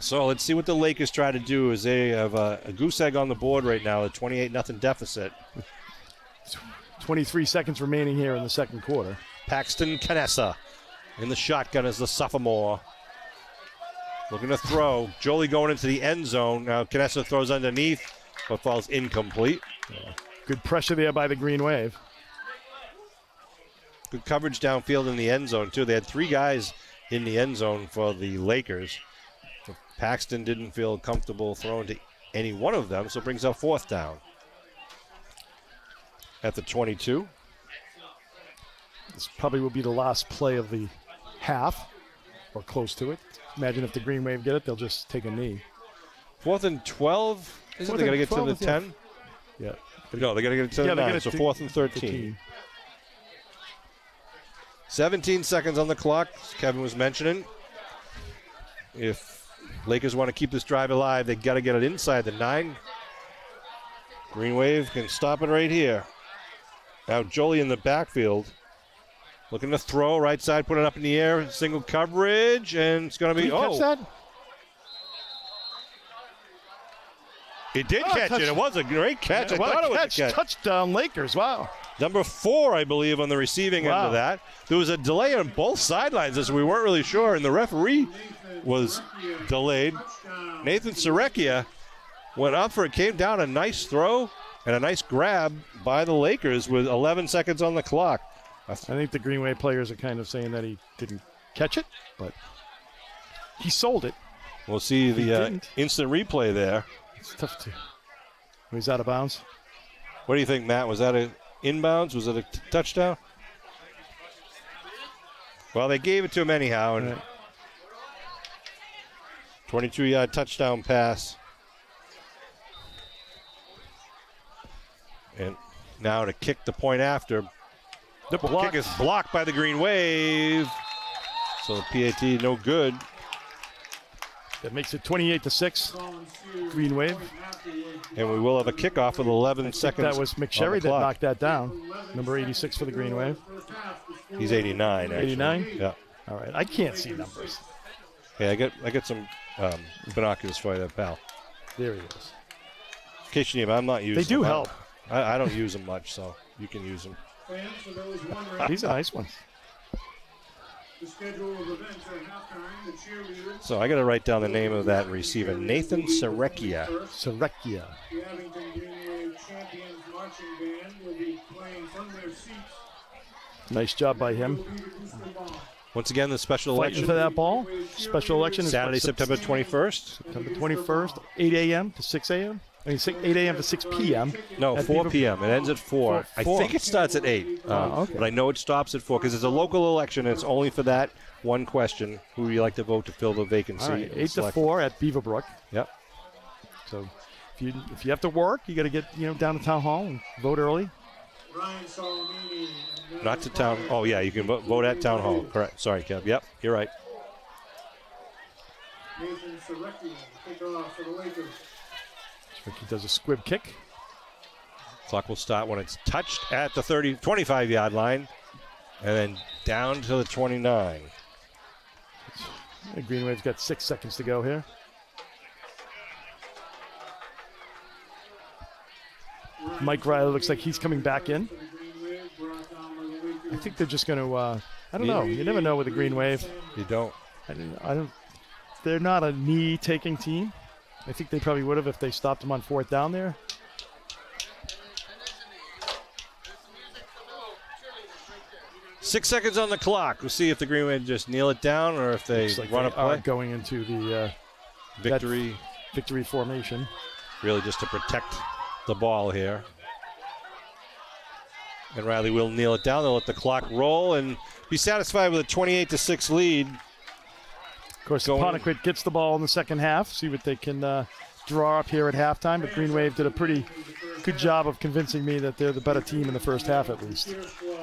So let's see what the Lakers try to do as they have a goose egg on the board right now, a 28-0 deficit. 23 seconds remaining here in the second quarter. Paxton Canessa in the shotgun as the sophomore. Looking to throw. Jolie going into the end zone. Now Canessa throws underneath, but falls incomplete. Good pressure there by the Green Wave. Good coverage downfield in the end zone, too. They had 3 guys in the end zone for the Lakers. Paxton didn't feel comfortable throwing to any one of them, so it brings up 4th down. At the 22. This probably will be the last play of the half, or close to it. Imagine if the Green Wave get it, they'll just take a knee. 4th and 12? Isn't they got to get to the 10? Yeah. No, they got to get it to the 9, so 4th and 13. 17 seconds on the clock, as Kevin was mentioning. If Lakers want to keep this drive alive, they got to get it inside the 9. Green Wave can stop it right here. Now Jolie in the backfield. Looking to throw, right side, put it up in the air, single coverage, and it's going to be, catch that? It did catch it. It was a great catch. Yeah, I thought it was a catch. Touchdown Lakers, wow. Number 4, I believe, on the receiving end of that. There was a delay on both sidelines as we weren't really sure, and the referee was delayed. Nathan Serecchia went up for it, came down, a nice throw and a nice grab by the Lakers with 11 seconds on the clock. I think the Green Wave players are kind of saying that he didn't catch it, but he sold it. We'll see the instant replay there. It's tough to. He's out of bounds. What do you think, Matt? Was that a inbounds? Was it a touchdown? Well, they gave it to him anyhow. And 22-yard touchdown pass. And now to kick the point after. The kick is blocked by the Green Wave. So the PAT no good. That makes it 28-6. Green Wave. And we will have a kickoff with 11 seconds. That was McSherry that knocked that down. Number 86 for the Green Wave. He's 89, actually. 89? Yeah. All right. I can't see numbers. Hey, I get some binoculars for you there, pal. There he is. In case you need them, I'm not using They do them. help. I don't use them much, so you can use them. These are nice ones. The schedule of events at halftime, the cheerleaders. So I got to write down the name of that receiver, Nathan Sarekia. Sarekia. The Abington Green Wave Champions Marching Band will be playing from their seats. Nice job by him. Once again, the special Fighting election. for that ball. Special election is Saturday, September 21st. September 21st, 8 a.m. to 6 a.m. I mean, 8 a.m. to 6 p.m. No, at 4 Beaver- p.m. It ends at 4. I think it starts at 8. okay. But I know it stops at 4 because it's a local election. And it's only for that one question. Who would you like to vote to fill the vacancy? All right, and 8 to select- 4 at Beaverbrook. Yep. So if you have to work, you got to get down to town hall and vote early. Ryan Solomini. Not to town. Oh, yeah, you can vote at town hall. Correct. Sorry, Kev. Yep, you're right. Nathan Sarecki, kickoff for the Lakers. Ricky does a squib kick. Clock will start when it's touched at the 25-yard line and then down to the 29. The Green Wave's got 6 seconds to go here. Mike Riley looks like he's coming back in. I think they're just going to, I don't know. You never know with the Green Wave. You don't. I don't. They're not a knee-taking team. I think they probably would have if they stopped him on 4th down there. Six seconds on the clock. We'll see if the Green Wave just kneel it down or if they Looks like run they a are play. going into the Victory, victory formation. really just to protect the ball here. And Riley will kneel it down. They'll let the clock roll and be satisfied with a 28-6 lead. Of course, Going- Apponequet gets the ball in the second half. See what they can draw up here at halftime. But Green Wave did a pretty good job of convincing me that they're the better team in the first half, at least.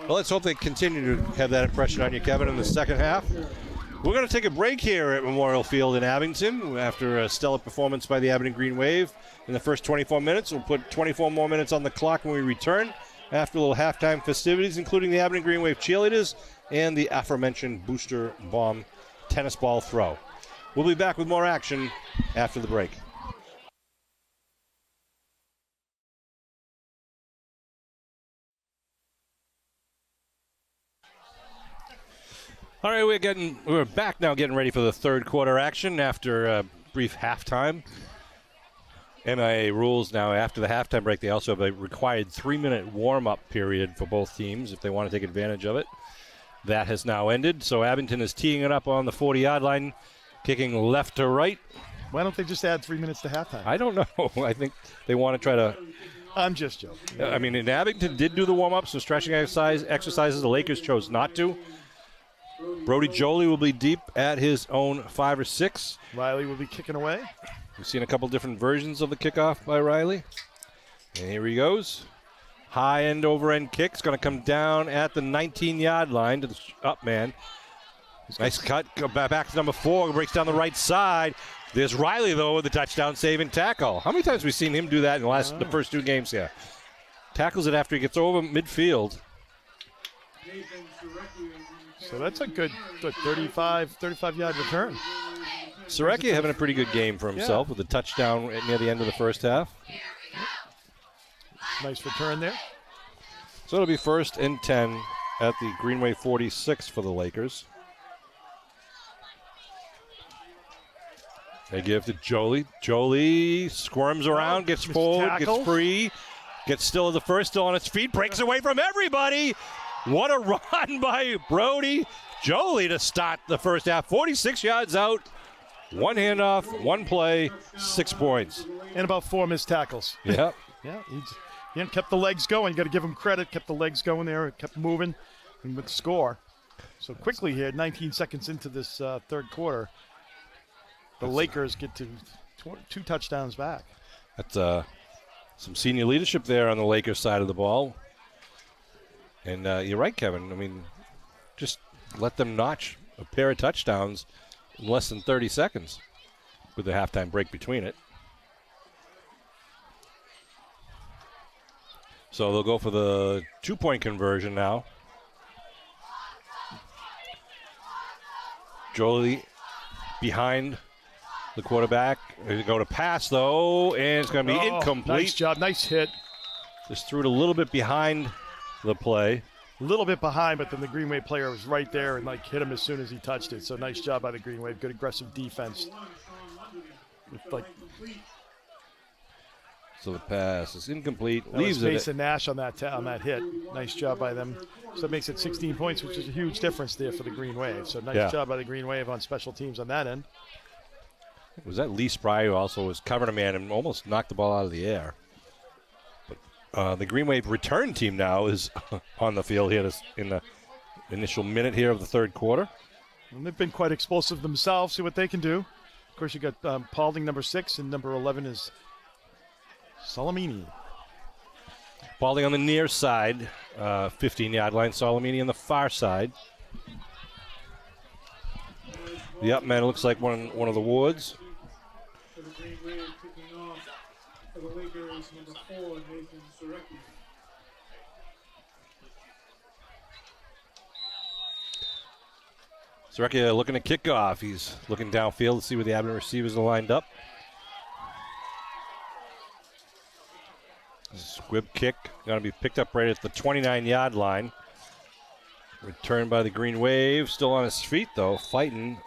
Well, let's hope they continue to have that impression on you, Kevin, in the second half. We're going to take a break here at Memorial Field in Abington after a stellar performance by the Abington Green Wave in the first 24 minutes. We'll put 24 more minutes on the clock when we return after a little halftime festivities, including the Abington Green Wave cheerleaders and the aforementioned booster bomb tennis ball throw. We'll be back with more action after the break. All right, we're back now, getting ready for the third quarter action after a brief halftime. MIA rules now after the halftime break. They also have a required 3-minute warm-up period for both teams if they want to take advantage of it. That has now ended, so Abington is teeing it up on the 40-yard line, kicking left to right. Why don't they just add 3 minutes to halftime? I don't know. I think they want to try to. I'm just joking. I mean, in Abington did do the warm-ups and stretching exercises. The Lakers chose not to. Brody Jolie will be deep at his own 5 or 6. Riley will be kicking away. We've seen a couple different versions of the kickoff by Riley. And here he goes. High end over end kick. It's going to come down at the 19-yard line to the up man. Nice cut. Go back to number 4. Breaks down the right side. There's Riley, though, with the touchdown saving tackle. How many times have we seen him do that in the first 2 games here? Tackles it after he gets over midfield. So that's a good 35-yard return. Sarecki having a pretty good game for himself with a touchdown near the end of the first half. Nice return there. So it'll be 1st and 10 at the Greenway 46 for the Lakers. They give to Jolie. Jolie squirms around, gets forward, gets free, gets still at the first, still on its feet, breaks away from everybody. What a run by Brody Jolie to start the first half. 46 yards out, 1 handoff, 1 play, 6 points. And about 4 missed tackles. Yep. Yeah, he kept the legs going. You got to give him credit. Kept the legs going there. Kept moving and with the score. So quickly here, 19 seconds into this third quarter, the Lakers get to 2 touchdowns back. That's some senior leadership there on the Lakers side of the ball. And you're right, Kevin. I mean, just let them notch a pair of touchdowns in less than 30 seconds. with the halftime break between it. So they'll go for the 2-point conversion now. Jolie behind the quarterback. They go to pass, though, and it's going to be incomplete. Nice job. Nice hit. Just threw it a little bit behind the play. A little bit behind, but then the Green Wave player was right there and hit him as soon as he touched it. So nice job by the Green Wave. Good aggressive defense. So the pass is incomplete. That Leaves was it. Mason Nash on that hit. Nice job by them. So it makes it 16 points, which is a huge difference there for the Green Wave. So nice job by the Green Wave on special teams on that end. Was that Lee Spry who also was covering a man and almost knocked the ball out of the air? But the Green Wave return team now is on the field here in the initial minute here of the third quarter. And they've been quite explosive themselves. See what they can do. Of course, you got Paulding, number 6, and number 11 is Salamini. Paulding on the near side, 15-yard line. Salamini on the far side. The up man looks like one of the Woods. For the Green Wave, kicking off for the Lakers, number 4, Nathan Surecki. Surecki looking to kick off. He's looking downfield to see where the Abington receivers are lined up. Squib kick going to be picked up right at the 29-yard line. Returned by the Green Wave. Still on his feet, though, fighting.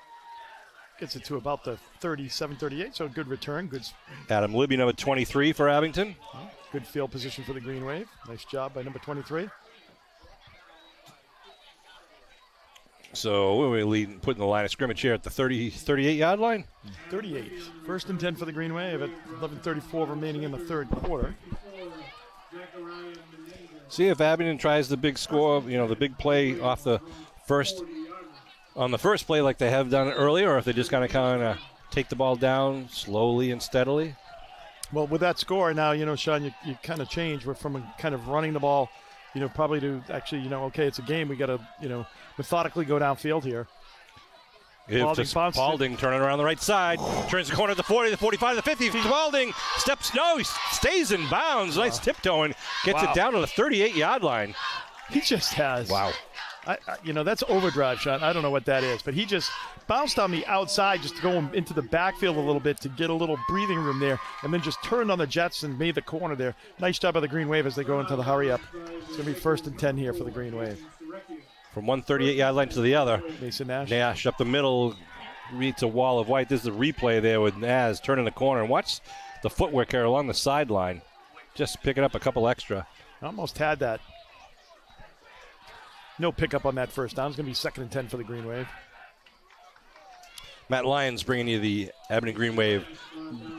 Gets it to about the 37, 38, so a good return. Good Adam Libby, number 23 for Abington. Good field position for the Green Wave. Nice job by number 23. So we're putting the line of scrimmage here at the 38-yard line. 38. First and 10 for the Green Wave at 11:34 remaining in the third quarter. See if Abington tries the big score, the big play off the first play like they have done earlier, or if they just kind of take the ball down slowly and steadily. Well, with that score now, Sean, you kind of change. We're from kind of running the ball, probably to actually, okay, it's a game. We got to, methodically go downfield here. Paulding turning around the right side, turns the corner at the 40, the 45, the 50. Paulding he stays in bounds. Nice tiptoeing, gets it down to the 38-yard line. He just has. Wow. That's overdrive, Sean. I don't know what that is, but he just bounced on the outside just to go into the backfield a little bit to get a little breathing room there, and then just turned on the Jets and made the corner there. Nice job by the Green Wave as they go into the hurry up. It's going to be first and 10 here for the Green Wave. From one 38-yard line to the other. Mason Nash. Nash up the middle, meets a wall of white. This is a replay there with Naz turning the corner. And watch the footwork here along the sideline. Just picking up a couple extra. Almost had that. No pickup on that first down. It's going to be second and 10 for the Green Wave. Matt Lyons bringing you the Abington Green Wave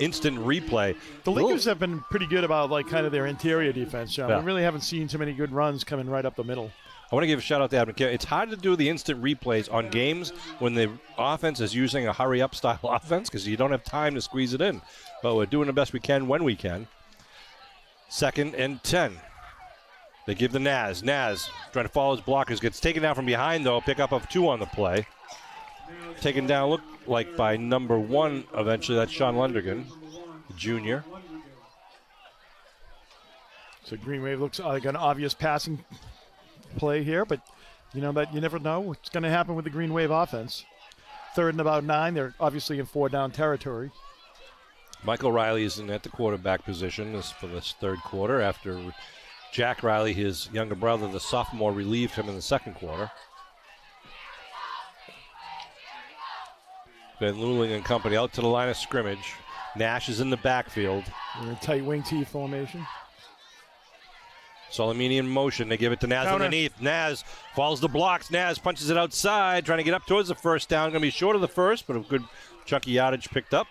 instant replay. The Lakers have been pretty good about kind of their interior defense, John. Yeah. We really haven't seen too many good runs coming right up the middle. I want to give a shout-out to Abington. It's hard to do the instant replays on games when the offense is using a hurry-up style offense because you don't have time to squeeze it in. But we're doing the best we can when we can. Second and 10. They give the Naz. Naz trying to follow his blockers. Gets taken down from behind, though. Pickup of 2 on the play. Taken down, look like by number 1 eventually. That's Sean Lundergan, the junior. So Green Wave looks like an obvious passing play here, but that you never know what's going to happen with the Green Wave offense. Third and about 9. They're obviously in 4-down territory. Michael Riley is in at the quarterback position for this third quarter after Jack Riley, his younger brother, the sophomore, relieved him in the second quarter. Ben Luling and company out to the line of scrimmage. Nash is in the backfield. In a tight wing T formation. Salamini in motion. They give it to Naz Counter. underneath. Naz follows the blocks. Naz punches it outside, trying to get up towards the first down. Going to be short of the first, but a good chunky yardage picked up.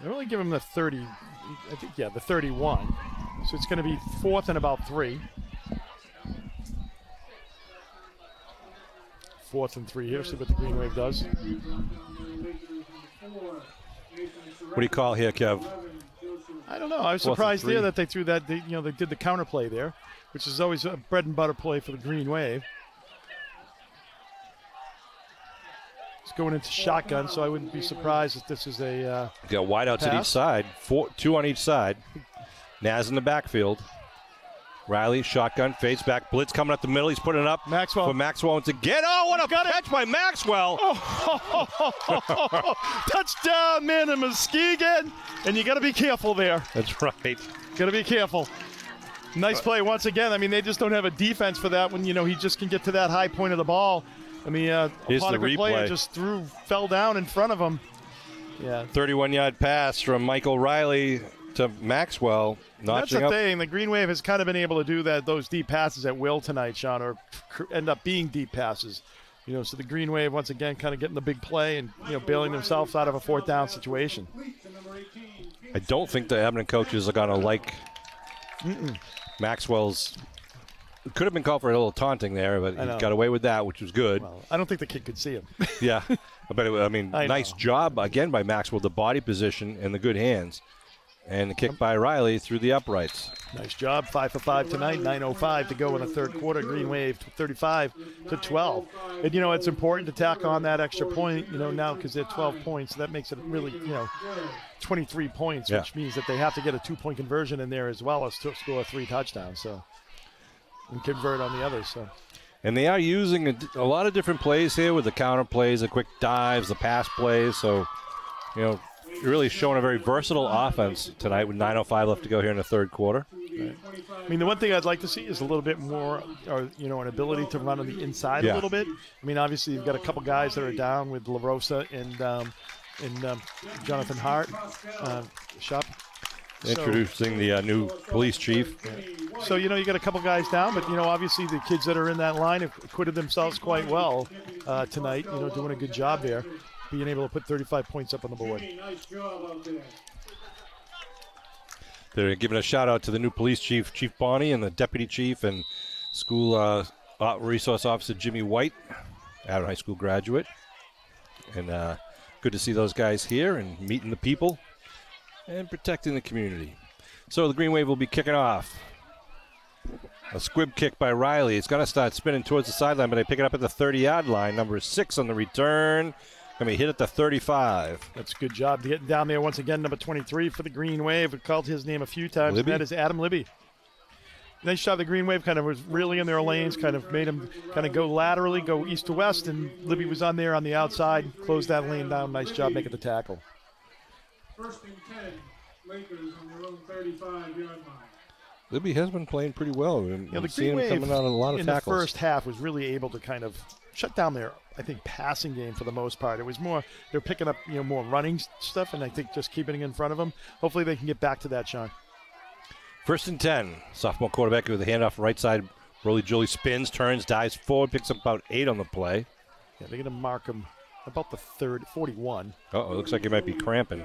They only give him the 30, I think, the 31. So it's going to be fourth and about 3. Fourth and 3 here. See what the Green Wave does. What do you call here, Kev? I don't know. I was Fourth and surprised 3. there that they threw that. They did the counter play there, which is always a bread and butter play for the Green Wave. It's going into shotgun, so I wouldn't be surprised if this is a Got wideouts at each pass. side, two on each side. Naz in the backfield. Riley, shotgun, fades back. Blitz coming up the middle. He's putting it up Maxwell. for Maxwell once again. Oh, what a catch by Maxwell. Touchdown, man, in Muskegon. And you got to be careful there. That's right. Got to be careful. Nice play once again. I mean, they just don't have a defense for that when, he just can get to that high point of the ball. I mean, Here's the Apponequet player replay. just fell down in front of him. Yeah. 31-yard pass from Michael Riley to Maxwell. That's the thing. The Green Wave has kind of been able to do those deep passes at will tonight, Sean, or end up being deep passes. So the Green Wave, once again, kind of getting the big play and, bailing themselves out of a fourth down situation. I don't think the Abington coaches are going to like Maxwell's. It could have been called for a little taunting there, but he got away with that, which was good. Well, I don't think the kid could see him. Yeah. But, nice job, again, by Maxwell, the body position and the good hands. And the kick by Riley through the uprights. Nice job. 5 for 5 tonight. 9:05 to go in the third quarter. Green Wave 35-12. And, it's important to tack on that extra point, now because they're 12 points. So that makes it really, 23 points, which means that they have to get a 2-point conversion in there as well as to score 3 touchdowns. So, and convert on the others. So. And they are using a lot of different plays here with the counter plays, the quick dives, the pass plays. So, really showing a very versatile offense tonight with 9:05 left to go here in the third quarter. Right. I mean, the one thing I'd like to see is a little bit more, an ability to run on the inside a little bit. I mean, obviously you've got a couple guys that are down with LaRosa and Jonathan Hart, Shop. Introducing the new police chief. So, you got a couple guys down, but, obviously the kids that are in that line have acquitted themselves quite well tonight, doing a good job there, being able to put 35 points up on the board. They're giving a shout-out to the new police chief, Chief Bonney, and the deputy chief and school resource officer Jimmy White, Abington High School graduate. And good to see those guys here and meeting the people and protecting the community. So the Green Wave will be kicking off. A squib kick by Riley. It's going to start spinning towards the sideline, but they pick it up at the 30-yard line. Number 6 on the return. Going to be hit at the 35. That's a good job getting down there once again. Number 23 for the Green Wave. We've called his name a few times, and that is Adam Libby. Nice job. The Green Wave kind of was really in their lanes, kind of made him kind of go laterally, go east to west, and Libby was on there on the outside, closed that lane down. Nice job making the tackle. First and 10, Lakers on their own 35-yard line. Libby has been playing pretty well. And The seeing Green him Wave coming out of a lot of in tackles. the first half was really able to kind of shut down their, I think, passing game for the most part. It was more, they're picking up, more running stuff, and I think just keeping it in front of them. Hopefully they can get back to that, Sean. First and 10. Sophomore quarterback with a handoff right side. Roly Julie spins, turns, dives forward, picks up about 8 on the play. Yeah, they're going to mark him about the 41. Uh-oh, looks like he might be cramping.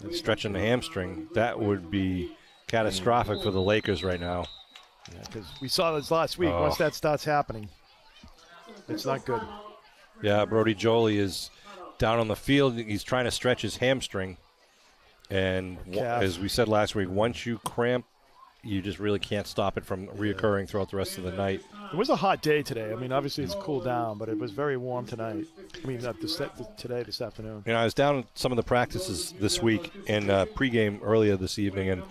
And stretching the hamstring. That would be catastrophic for the Lakers right now. Yeah, because we saw this last week. Once that starts happening, it's not good. Yeah, Brody Jolie is down on the field. He's trying to stretch his hamstring. And as we said last week, once you cramp, you just really can't stop it from reoccurring throughout the rest of the night. It was a hot day today. I mean, obviously it's cooled down, but it was very warm tonight. I mean, not this afternoon. I was down at some of the practices this week and pregame earlier this evening, and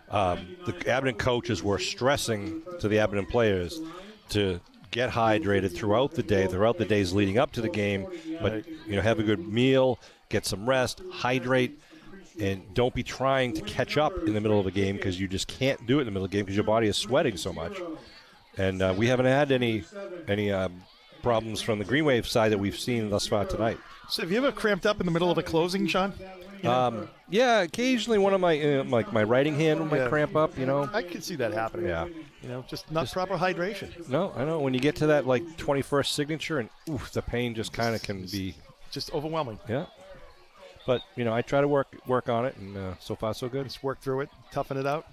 the Abington coaches were stressing to the Abington players to get hydrated throughout the days leading up to the game, but have a good meal, get some rest, hydrate, and don't be trying to catch up in the middle of a game because you just can't do it in the middle of the game because your body is sweating so much. And we haven't had any problems from the Green Wave side that we've seen thus far tonight. So have you ever cramped up in the middle of a closing, Sean? Yeah, occasionally one of my my writing hand might cramp up, I could see that happening. Yeah. Just not proper hydration. No, I know. When you get to that 21st signature and the pain just kind of can be just overwhelming. Yeah. But, I try to work on it, and so far so good. Just work through it, toughen it out.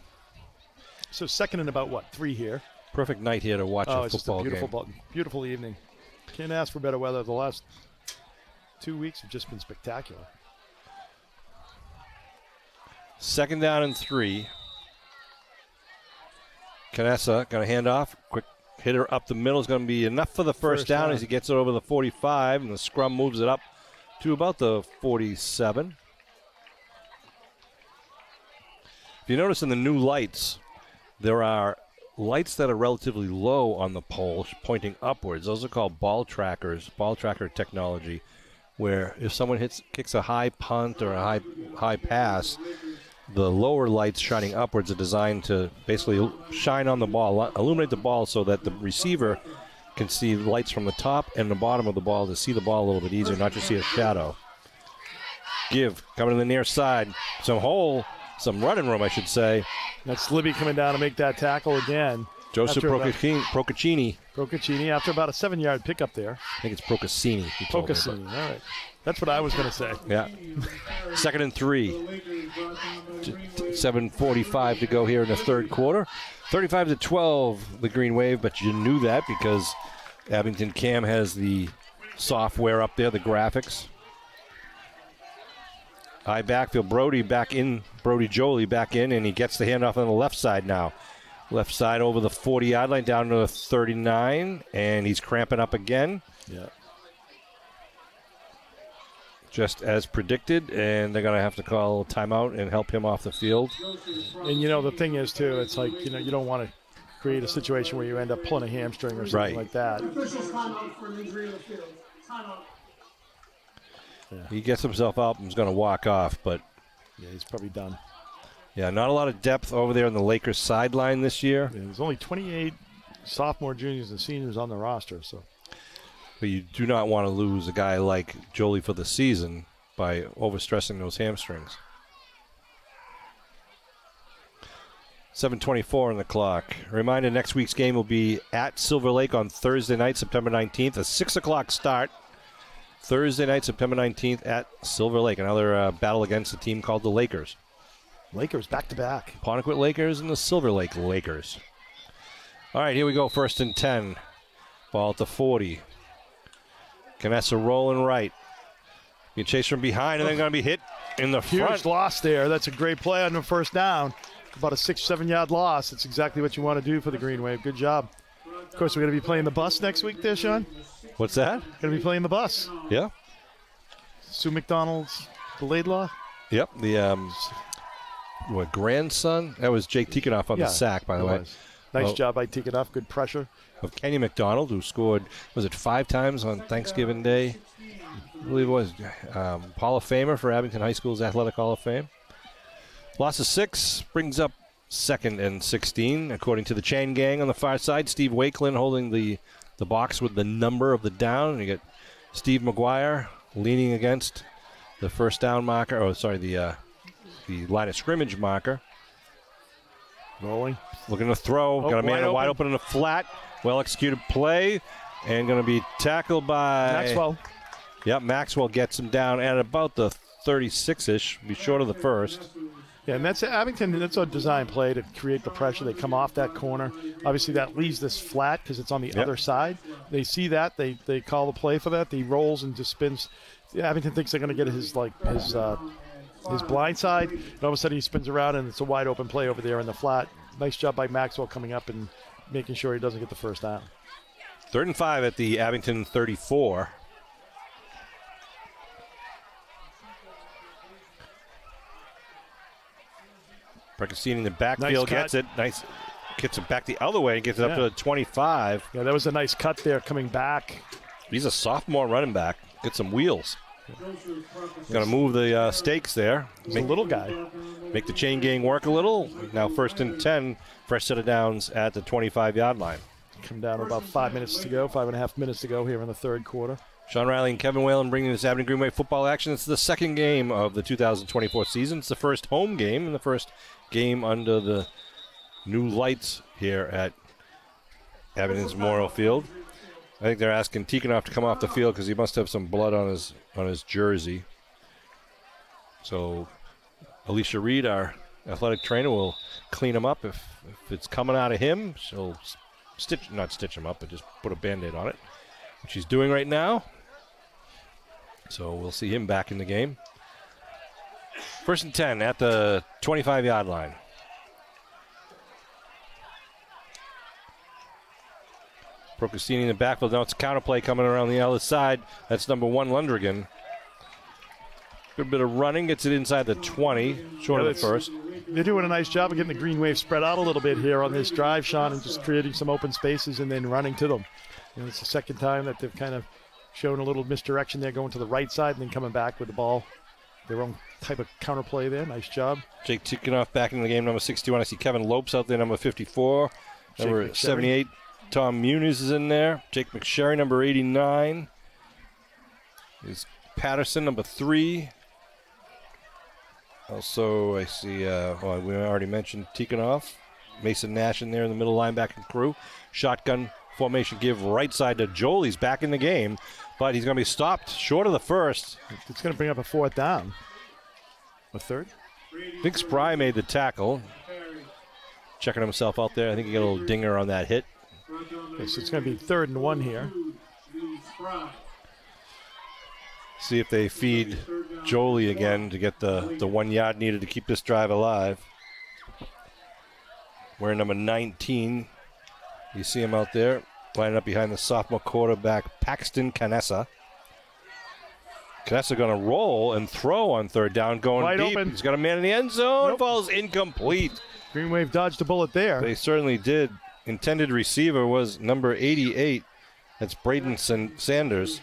So second and about 3 here. Perfect night here to watch a it's football just a beautiful evening. Can't ask for better weather. The last 2 weeks have just been spectacular. Second down and 3. Canessa going to hand off. Quick hitter up the middle is going to be enough for the first down as he gets it over the 45, and the scrum moves it up to about the 47. If you notice in the new lights, there are lights that are relatively low on the pole pointing upwards. Those are called ball trackers, ball tracker technology, where if someone kicks a high punt or a high pass, the lower lights shining upwards are designed to basically shine on the ball, illuminate the ball so that the receiver can see lights from the top and the bottom of the ball to see the ball a little bit easier, not just see a shadow. Give, coming to the near side, some running room, I should say. That's Libby coming down to make that tackle again. Joseph Procaccini. Procaccini after about a 7-yard pickup there. I think it's Procaccini. Procaccini, all right. That's what I was going to say. Yeah. 2nd and 3. 7:45 to go here in the third quarter. 35-12, the Green Wave, but you knew that because Abington Cam has the software up there, the graphics. High backfield, Brody Jolie back in, and he gets the handoff on the left side now. Left side over the 40-yard line down to the 39, and he's cramping up again. Yeah. Just as predicted, and they're going to have to call a timeout and help him off the field. And, the thing is, too, it's like, you don't want to create a situation where you end up pulling a hamstring or something like that. Officials timeout for an injury in the field. Timeout. Yeah. He gets himself out and is going to walk off, but yeah, he's probably done. Yeah, not a lot of depth over there on the Lakers sideline this year. Yeah, there's only 28 sophomore, juniors, and seniors on the roster, so. But you do not want to lose a guy like Jolie for the season by overstressing those hamstrings. 7:24 on the clock. A reminder, next week's game will be at Silver Lake on Thursday night, September 19th. A 6 o'clock start. Thursday night, September 19th at Silver Lake. Another battle against a team called the Lakers. Lakers back-to-back. Apponequet Lakers and the Silver Lake Lakers. All right, here we go. 1st and 10. Ball at the 40. Canessa rolling right. You chase from behind and then going to be hit in the front. Huge loss there. That's a great play on the first down. About a 6-7 yard loss. That's exactly what you want to do for the Green Wave. Good job. Of course, we're going to be playing the bus next week there, Sean. What's that? Going to be playing the bus. Yeah. Sue McDonald's, the Laidlaw. Yep. The grandson? That was Jake Tikhanoff on the sack, by the way. Nice job by Tikhanoff. Good pressure. Of Kenny McDonald, who scored, was it 5 times on Thanksgiving Day? I believe it was. Hall of Famer for Abington High School's Athletic Hall of Fame. Loss of 6 brings up 2nd and 16, according to the chain gang on the far side. Steve Wakeland holding the box with the number of the down. You get Steve McGuire leaning against the first down marker. The line of scrimmage marker. Rolling. Looking to throw. Got a man wide open in the flat. Well-executed play. And going to be tackled by Maxwell. Yep, Maxwell gets him down at about the 36-ish. Be short of the first. Yeah, and that's Abington. That's a design play to create the pressure. They come off that corner. Obviously, that leaves this flat because it's on the other side. They see that. They call the play for that. He rolls and just spins. Abington thinks they're going to get his blind side. And all of a sudden, he spins around, and it's a wide open play over there in the flat. Nice job by Maxwell coming up and making sure he doesn't get the first down. 3rd and 5 at the Abington 34. Procaccini in the backfield gets it. Nice. Gets it back the other way and gets it up to the 25. Yeah, that was a nice cut there coming back. He's a sophomore running back. Get some wheels. Going to move the stakes there. He's a little guy. Make the chain gang work a little. Now 1st and 10. Fresh set of downs at the 25-yard line. Come down to about 5 minutes to go, 5.5 minutes to go here in the third quarter. Sean Riley and Kevin Whalen bringing this Abington Green Wave football action. It's the second game of the 2024 season. It's the first home game and the first game under the new lights here at Abington's Memorial Field. I think they're asking Tikhanoff to come off the field because he must have some blood on his jersey. So Alicia Reed, our athletic trainer, will clean him up. If it's coming out of him, she'll not stitch him up, but just put a Band-Aid on it, which she's doing right now. So we'll see him back in the game. 1st and 10 at the 25-yard line. Procaccini in the backfield. Now it's a counter play coming around the other side. That's number 1, Lundrigan. Good bit of running, gets it inside the 20, short of the first. They're doing a nice job of getting the green wave spread out a little bit here on this drive, Sean, and just creating some open spaces and then running to them. And it's the second time that they've kind of shown a little misdirection there, going to the right side and then coming back with the ball. Their own type of counterplay there. Nice job. Jake Tikhonov back in the game, number 61. I see Kevin Lopes out there, number 54. Number 78, Tom Muniz is in there. Jake McSherry, number 89. Is Patterson, number 3. Also, I see, we already mentioned Tikhonov. Mason Nash in there in the middle linebacking crew. Shotgun formation give right side to Joel. He's back in the game, but he's going to be stopped short of the first. It's going to bring up a 4th down. A 3rd? I think Spry made the tackle. Checking himself out there. I think he got a little dinger on that hit. Okay, so it's going to be 3rd and 1 here. See if they feed Jolie again to get the 1 yard needed to keep this drive alive. Wearing number 19. You see him out there, lining up behind the sophomore quarterback, Paxton Canessa. Canessa going to roll and throw on 3rd down, going wide deep. Open. He's got a man in the end zone. Nope. Falls incomplete. Green Wave dodged a bullet there. They certainly did. Intended receiver was number 88. That's Braden Sanders.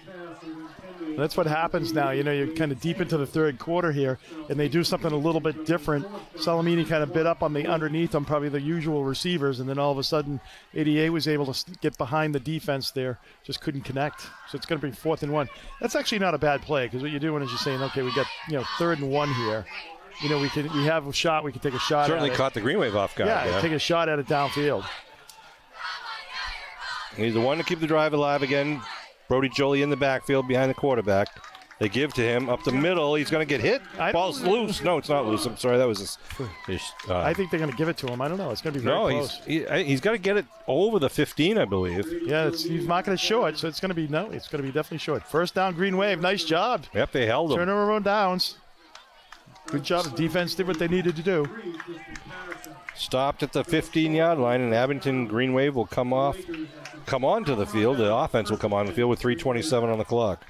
That's what happens now. You know, you're kind of deep into the 3rd quarter here, and they do something a little bit different. Salamini kind of bit up on the underneath on probably the usual receivers, and then all of a sudden 88 was able to get behind the defense there, just couldn't connect. So it's going to be 4th and 1. That's actually not a bad play, because what you're doing is you're saying, okay, we got 3rd and 1 here. You know, we have a shot. We can take a shot. Certainly at caught the Green Wave off guard. Yeah, take a shot at it downfield. He's the one to keep the drive alive again. Brody Jolie in the backfield behind the quarterback. They give to him up the middle. He's going to get hit. Ball's loose. No, it's not loose. I'm sorry. That was his I think they're going to give it to him. I don't know. It's going to be very close. He's got to get it over the 15, I believe. Yeah, he's not going to show it, so it's going to be definitely short. 1st down, Green Wave. Nice job. Yep, they held him. Turnover on downs. Good job. The defense did what they needed to do. Stopped at the 15-yard line, and Abington Green Wave will come onto the field. The offense will come on the field with 3:27 on the clock.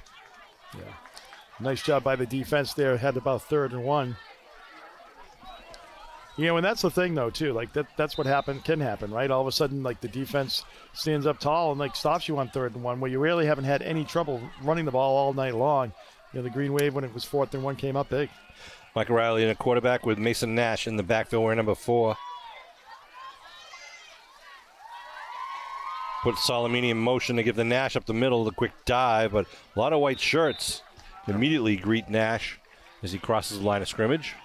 Yeah. Nice job by the defense there. Had about 3rd and 1. You know, and that's the thing, though, too. Like, that's what can happen, right? All of a sudden, like, the defense stands up tall and, like, stops you on 3rd and 1, where you really haven't had any trouble running the ball all night long. You know, the Green Wave, when it was 4th and 1, came up big. Mike Riley in a quarterback with Mason Nash in the backfield wearing number 4. Put Salamini in motion to give the Nash up the middle, the quick dive, but a lot of white shirts immediately greet Nash as he crosses the line of scrimmage.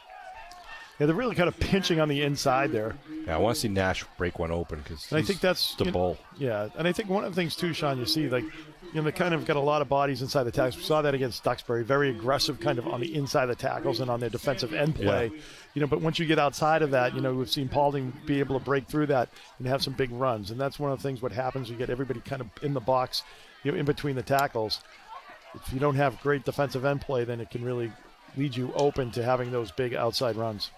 Yeah, they're really kind of pinching on the inside there. Yeah, I want to see Nash break one open because I think that's the bull. Yeah, and I think one of the things too, Sean, you see, like, you know, they kind of got a lot of bodies inside the tackles. We saw that against Duxbury, very aggressive kind of on the inside of the tackles and on their defensive end play. Yeah. You know, but once you get outside of that, you know, we've seen Paulding be able to break through that and have some big runs. And that's one of the things what happens, you get everybody kind of in the box, you know, in between the tackles. If you don't have great defensive end play, then it can really lead you open to having those big outside runs.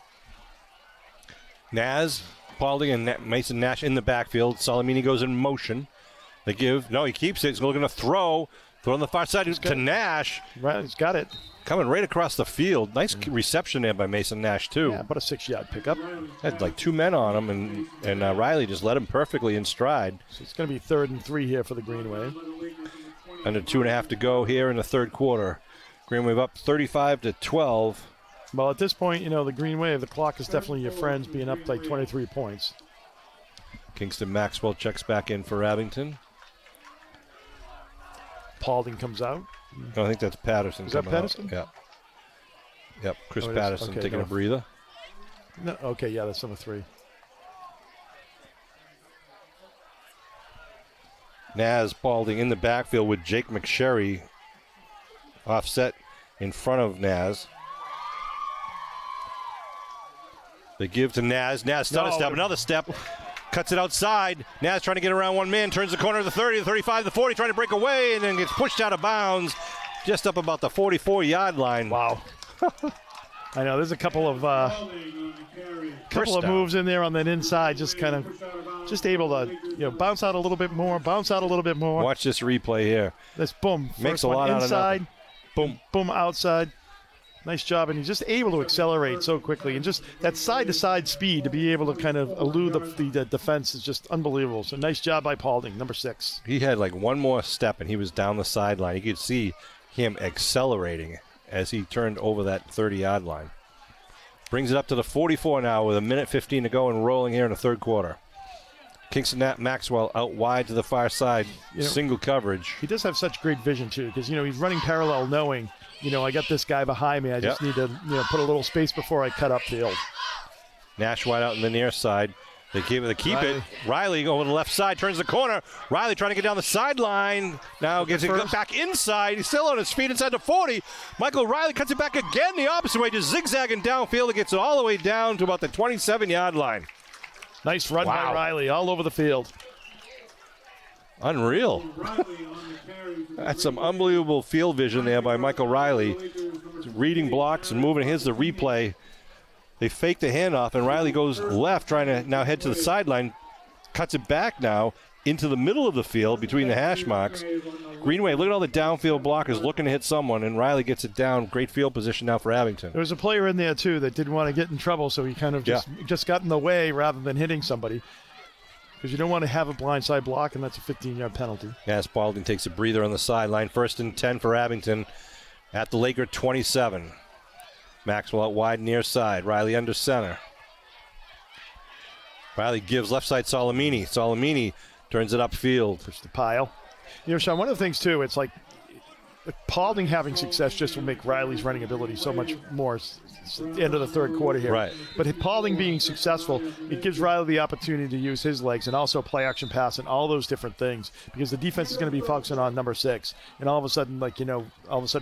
Naz, Paulding, and Mason Nash in the backfield. Salamini goes in motion. They give. No, he keeps it. He's looking to throw. Throw on the far side to Nash. Right, he's got it. Coming right across the field. Nice reception there by Mason Nash, too. Yeah, about a 6-yard pickup. Had like 2 men on him, and Riley just led him perfectly in stride. So it's going to be 3rd and 3 here for the Green Wave. Under 2.5 to go here in the 3rd quarter. Green Wave up 35-12. Well, at this point, you know, the Green Wave, the clock is definitely your friends, being up like 23 points. Kingston Maxwell checks back in for Abington. Paulding comes out. No, I think that's Patterson. Is that Patterson? Yeah. Yep, Chris Patterson taking a breather. No, okay, yeah, that's number 3. Naz Paulding in the backfield with Jake McSherry offset in front of Naz. They give to Naz. Naz stutter step, another step. Cuts it outside. Naz trying to get around one man. Turns the corner to the 30, the 35, the 40, trying to break away, and then gets pushed out of bounds just up about the 44-yard line. Wow. I know, there's a couple of moves in there on that inside, just kind of just able to, you know, bounce out a little bit more. Watch this replay here. This boom. Makes a lot out of nothing. Boom. Boom outside. Nice job, and he's just able to accelerate so quickly, and just that side-to-side speed to be able to kind of elude the defense is just unbelievable. So nice job by Paulding, number 6. He had like one more step, and he was down the sideline. You could see him accelerating as he turned over that 30-yard line. Brings it up to the 44 now with 1:15 to go and rolling here in the third quarter. Kingston Maxwell out wide to the far side, single coverage. He does have such great vision, too, because, he's running parallel knowing, I got this guy behind me. I just need to, put a little space before I cut upfield. Nash wide out in the near side. They keep it. Riley over the left side, turns the corner. Riley trying to get down the sideline. Now gets it back inside. He's still on his feet inside the 40. Michael Riley cuts it back again the opposite way, just zigzagging downfield. It gets it all the way down to about the 27-yard line. Nice run by Riley all over the field. Unreal. That's some unbelievable field vision there by Michael Riley. Reading blocks and moving. Here's the replay. They fake the handoff, and Riley goes left, trying to now head to the sideline. Cuts it back now into the middle of the field between the hash marks. Greenway, look at all the downfield blockers looking to hit someone, and Riley gets it down. Great field position now for Abington. There was a player in there, too, that didn't want to get in trouble, so he kind of just got in the way rather than hitting somebody. Because you don't want to have a blindside block, and that's a 15-yard penalty. Yes, Paulding takes a breather on the sideline. 1st and 10 for Abington at the Laker 27. Maxwell out wide near side. Riley under center. Riley gives left side Salamini. Salamini turns it upfield. Push the pile. Sean, one of the things, too, it's like Paulding having success just will make Riley's running ability so much more end of the third quarter here. Right. But Paulding being successful, it gives Riley the opportunity to use his legs and also play action pass and all those different things, because the defense is going to be focusing on number 6. And all of a sudden,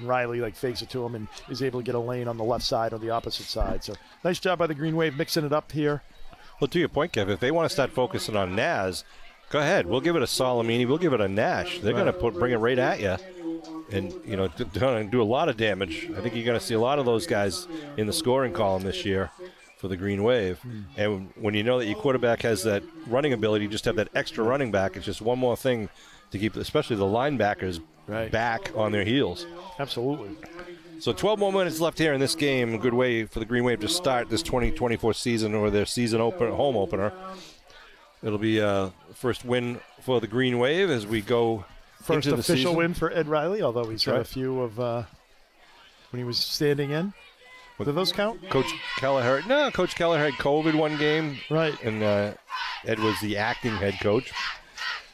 Riley fakes it to him and is able to get a lane on the left side or the opposite side. So nice job by the Green Wave mixing it up here. Well, to your point, Kev, if they want to start focusing on Naz, go ahead. We'll give it a Salamini. We'll give it a Nash. They're going to bring it right at you. And, do a lot of damage. I think you're going to see a lot of those guys in the scoring column this year for the Green Wave. And when you know that your quarterback has that running ability, you just have that extra running back. It's just one more thing to keep, especially the linebackers, back on their heels. Absolutely. So 12 more minutes left here in this game. A good way for the Green Wave to start this 2024 season, or their season home opener. It'll be first win for the Green Wave as we go first into the official season. Win for Ed Riley, although he's had a few of when he was standing in. Do those count? Coach Kelleher had COVID one game. Right. And Ed was the acting head coach.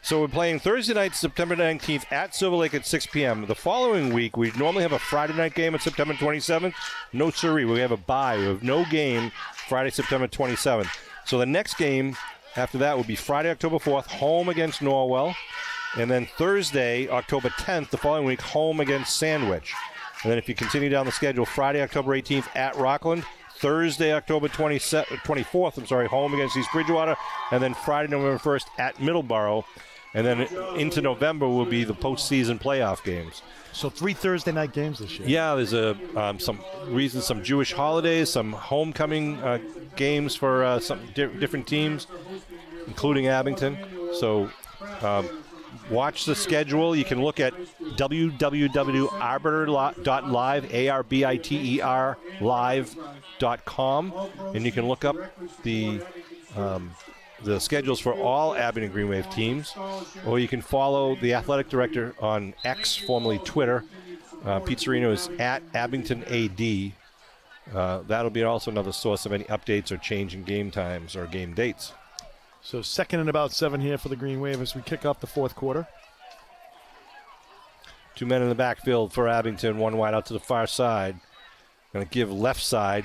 So we're playing Thursday night, September 19th at Silver Lake at 6 p.m. The following week, we normally have a Friday night game on September 27th. No siree. We have a bye. We have no game Friday, September 27th. So the next game after that will be Friday, October 4th, home against Norwell. And then Thursday, October 10th, the following week, home against Sandwich. And then if you continue down the schedule, Friday, October 18th at Rockland. Thursday, October 24th, home against East Bridgewater. And then Friday, November 1st at Middleborough. And then into November will be the postseason playoff games. So 3 Thursday night games this year. Yeah, there's some Jewish holidays, some homecoming games for some different teams, including Abington. So watch the schedule. You can look at www.arbiter.live, ARBITER live.com, and you can look up the schedules for all Abington Green Wave teams, or you can follow the athletic director on X, formerly Twitter. Pete Serino is at Abington AD. That'll be also another source of any updates or change in game times or game dates. So 2nd and about 7 here for the Green Wave as we kick off the fourth quarter. 2 men in the backfield for Abington, one wide out to the far side. Going to give left side.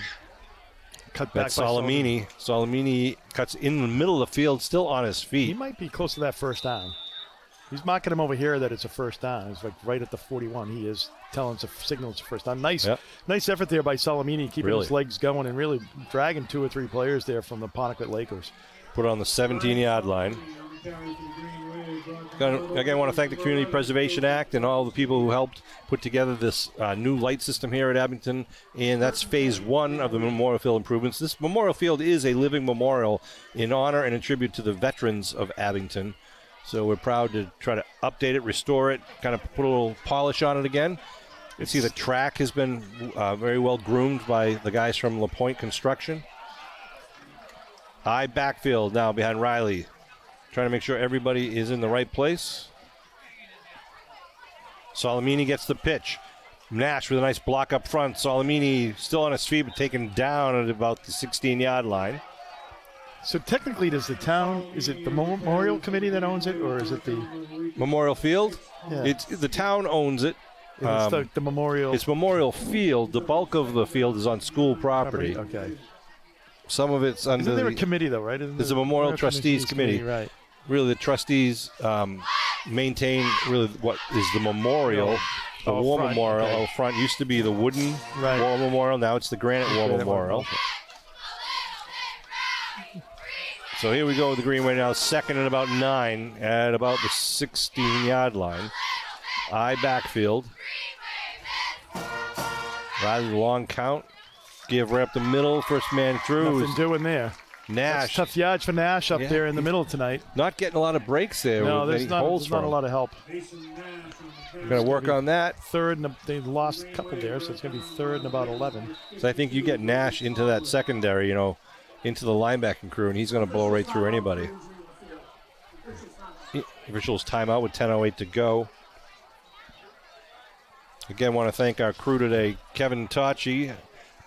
Cut back That's Salamini. Salamini cuts in the middle of the field, still on his feet. He might be close to that first down. He's marking him over here that it's a first down. It's like right at the 41. He is telling us a signal it's a first down. Nice effort there by Salamini, keeping his legs going and really dragging 2 or 3 players there from the Apponequet Lakers. Put it on the 17-yard line. Again, I want to thank the Community Preservation Act and all the people who helped put together this new light system here at Abington, and that's phase 1 of the Memorial Field improvements. This Memorial Field is a living memorial in honor and in tribute to the veterans of Abington. So we're proud to try to update it, restore it, kind of put a little polish on it again. You see the track has been very well groomed by the guys from LaPointe Construction. High backfield now behind Riley. Trying to make sure everybody is in the right place. Salamini gets the pitch. Nash with a nice block up front. Salamini still on his feet, but taken down at about the 16-yard line. So technically, is it the Memorial Committee that owns it, or is it the Memorial Field? Yeah. The town owns it. It's the Memorial? It's Memorial Field. The bulk of the field is on school property. Okay. Some of it's under. Isn't there a committee though, right? There's a Memorial Trustees Committee. Right. Really, the trustees maintain really what is the memorial. The war front, memorial okay. out front used to be the wooden Right. war memorial. Now it's the granite war Granite memorial. okay. So here we go with the Greenway now, second and about 9 at about the 16-yard line. I backfield. Riley, long count. Give right up the middle. First man through. Nothing doing there. Nash. That's tough yards for Nash up there in the middle tonight. Not getting a lot of breaks there. No, with there's any not holes a lot of help. Going to work on that. Third, and they lost a couple there, so it's going to be third and about 11. So I think you get Nash into that secondary, into the linebacking crew, and he's going to blow right through anybody. Officials timeout with 10:08 to go. Again, want to thank our crew today: Kevin Tachi,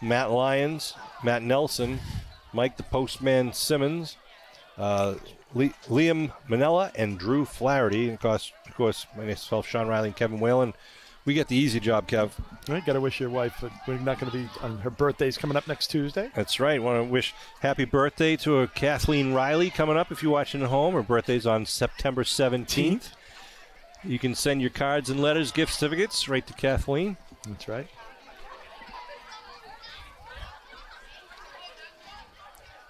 Matt Lyons, Matt Nelson, Mike the Postman Simmons, Liam Manella, and Drew Flaherty. And of course, myself, Sean Riley, and Kevin Whalen. We get the easy job, Kev. Right, got to wish your wife, but we're not going to be on her birthday's coming up next Tuesday. That's right. Want to wish happy birthday to Kathleen Riley coming up if you're watching at home. Her birthday's on September 17th. You can send your cards and letters, gift certificates right to Kathleen. That's right.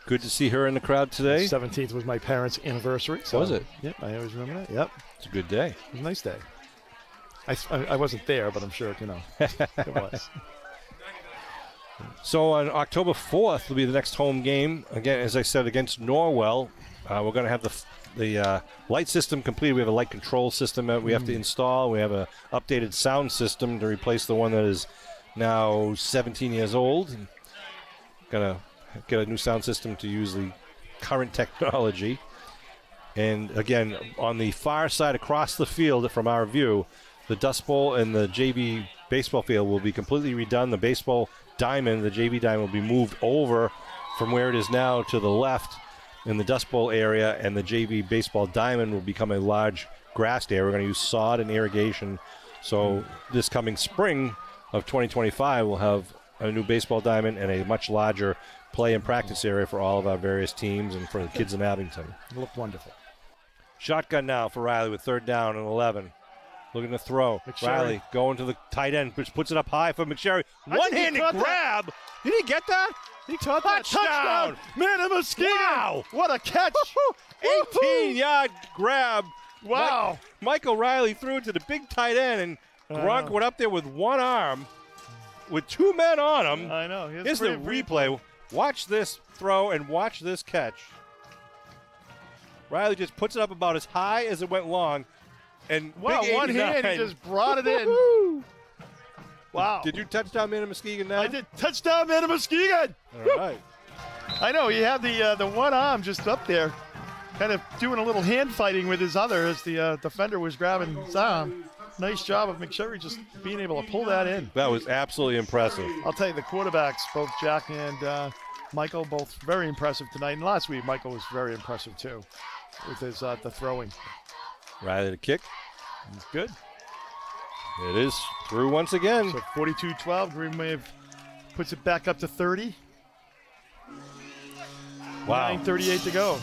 Good to see her in the crowd today. 17th was my parents' anniversary. So, was it? Yep, I always remember that. Yep. It's a good day. It was a nice day. I wasn't there, but I'm sure, it was. So on October 4th will be the next home game. Again, as I said, against Norwell. We're going to have the light system completed. We have a light control system that we have to install. We have an updated sound system to replace the one that is now 17 years old. Going to get a new sound system to use the current technology. And again, on the far side across the field from our view, the Dust Bowl and the JV baseball field will be completely redone. The baseball diamond, the JV diamond, will be moved over from where it is now to the left in the Dust Bowl area, and the JV baseball diamond will become a large grassed area. We're going to use sod and irrigation. So this coming spring of 2025, we'll have a new baseball diamond and a much larger play and practice area for all of our various teams and for the kids in Abington. It looked wonderful. Shotgun now for Riley with third down and 11. Looking to throw. McSherry. Riley going to the tight end, which puts it up high for McSherry. One-handed grab. Did he get that? He caught that. Touchdown. Man of Muskegon. Wow. What a catch. 18-yard grab. Wow. Michael Riley threw it to the big tight end, and Gronk went up there with one arm with two men on him. I know. Here's the replay. Watch this throw and watch this catch. Riley just puts it up about as high as it went long. And wow, big one 89. hand, he just brought it in. Wow. Did you touchdown man of Muskegon now? I did. Touchdown, man of Muskegon. All right. I know. He had the one arm just up there, kind of doing a little hand fighting with his other as the defender was grabbing his arm. Nice job of McSherry just being able to pull that in. That was absolutely impressive. I'll tell you, the quarterbacks, both Jack and Michael, both very impressive tonight. And last week, Michael was very impressive too with his the throwing. Riley to kick. He's good. It is through once again. So 42-12, Green Wave puts it back up to 30. Wow. 9:38 to go.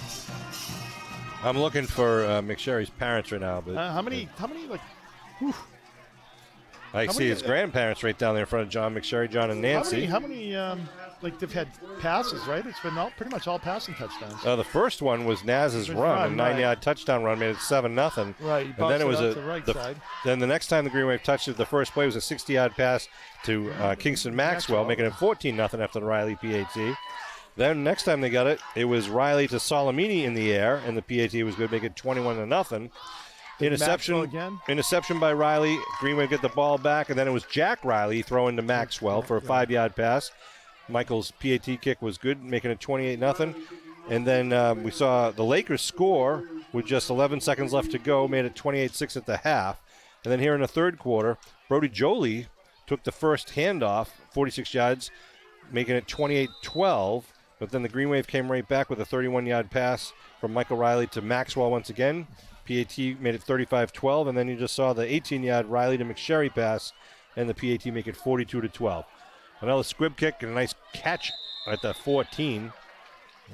I'm looking for McSherry's parents right now, but How many like? Whew. I how see many- his grandparents right down there in front of John McSherry, John and Nancy. How many like they've had passes, right? It's been pretty much all passing touchdowns. The first one was Naz's run, a 9-yard touchdown run, made it 7-0. Right, he And then it was bounced it out to the right side. Then the next time the Green Wave touched it, the first play was a 60-yard pass to Kingston Maxwell, making it 14-0 after the Riley PAT. Then next time they got it, it was Riley to Salamini in the air, and the PAT was good, making it 21-0. Interception again. Interception by Riley. Green Wave get the ball back, and then it was Jack Riley throwing to Maxwell for a 5-yard pass. Michael's PAT kick was good, making it 28-0. And then we saw the Lakers score with just 11 seconds left to go, made it 28-6 at the half. And then here in the third quarter, Brody Jolie took the first handoff, 46 yards, making it 28-12. But then the Green Wave came right back with a 31-yard pass from Michael Riley to Maxwell once again. PAT made it 35-12, and then you just saw the 18-yard Riley to McSherry pass, and the PAT make it 42-12. Another squib kick and a nice catch at the 14,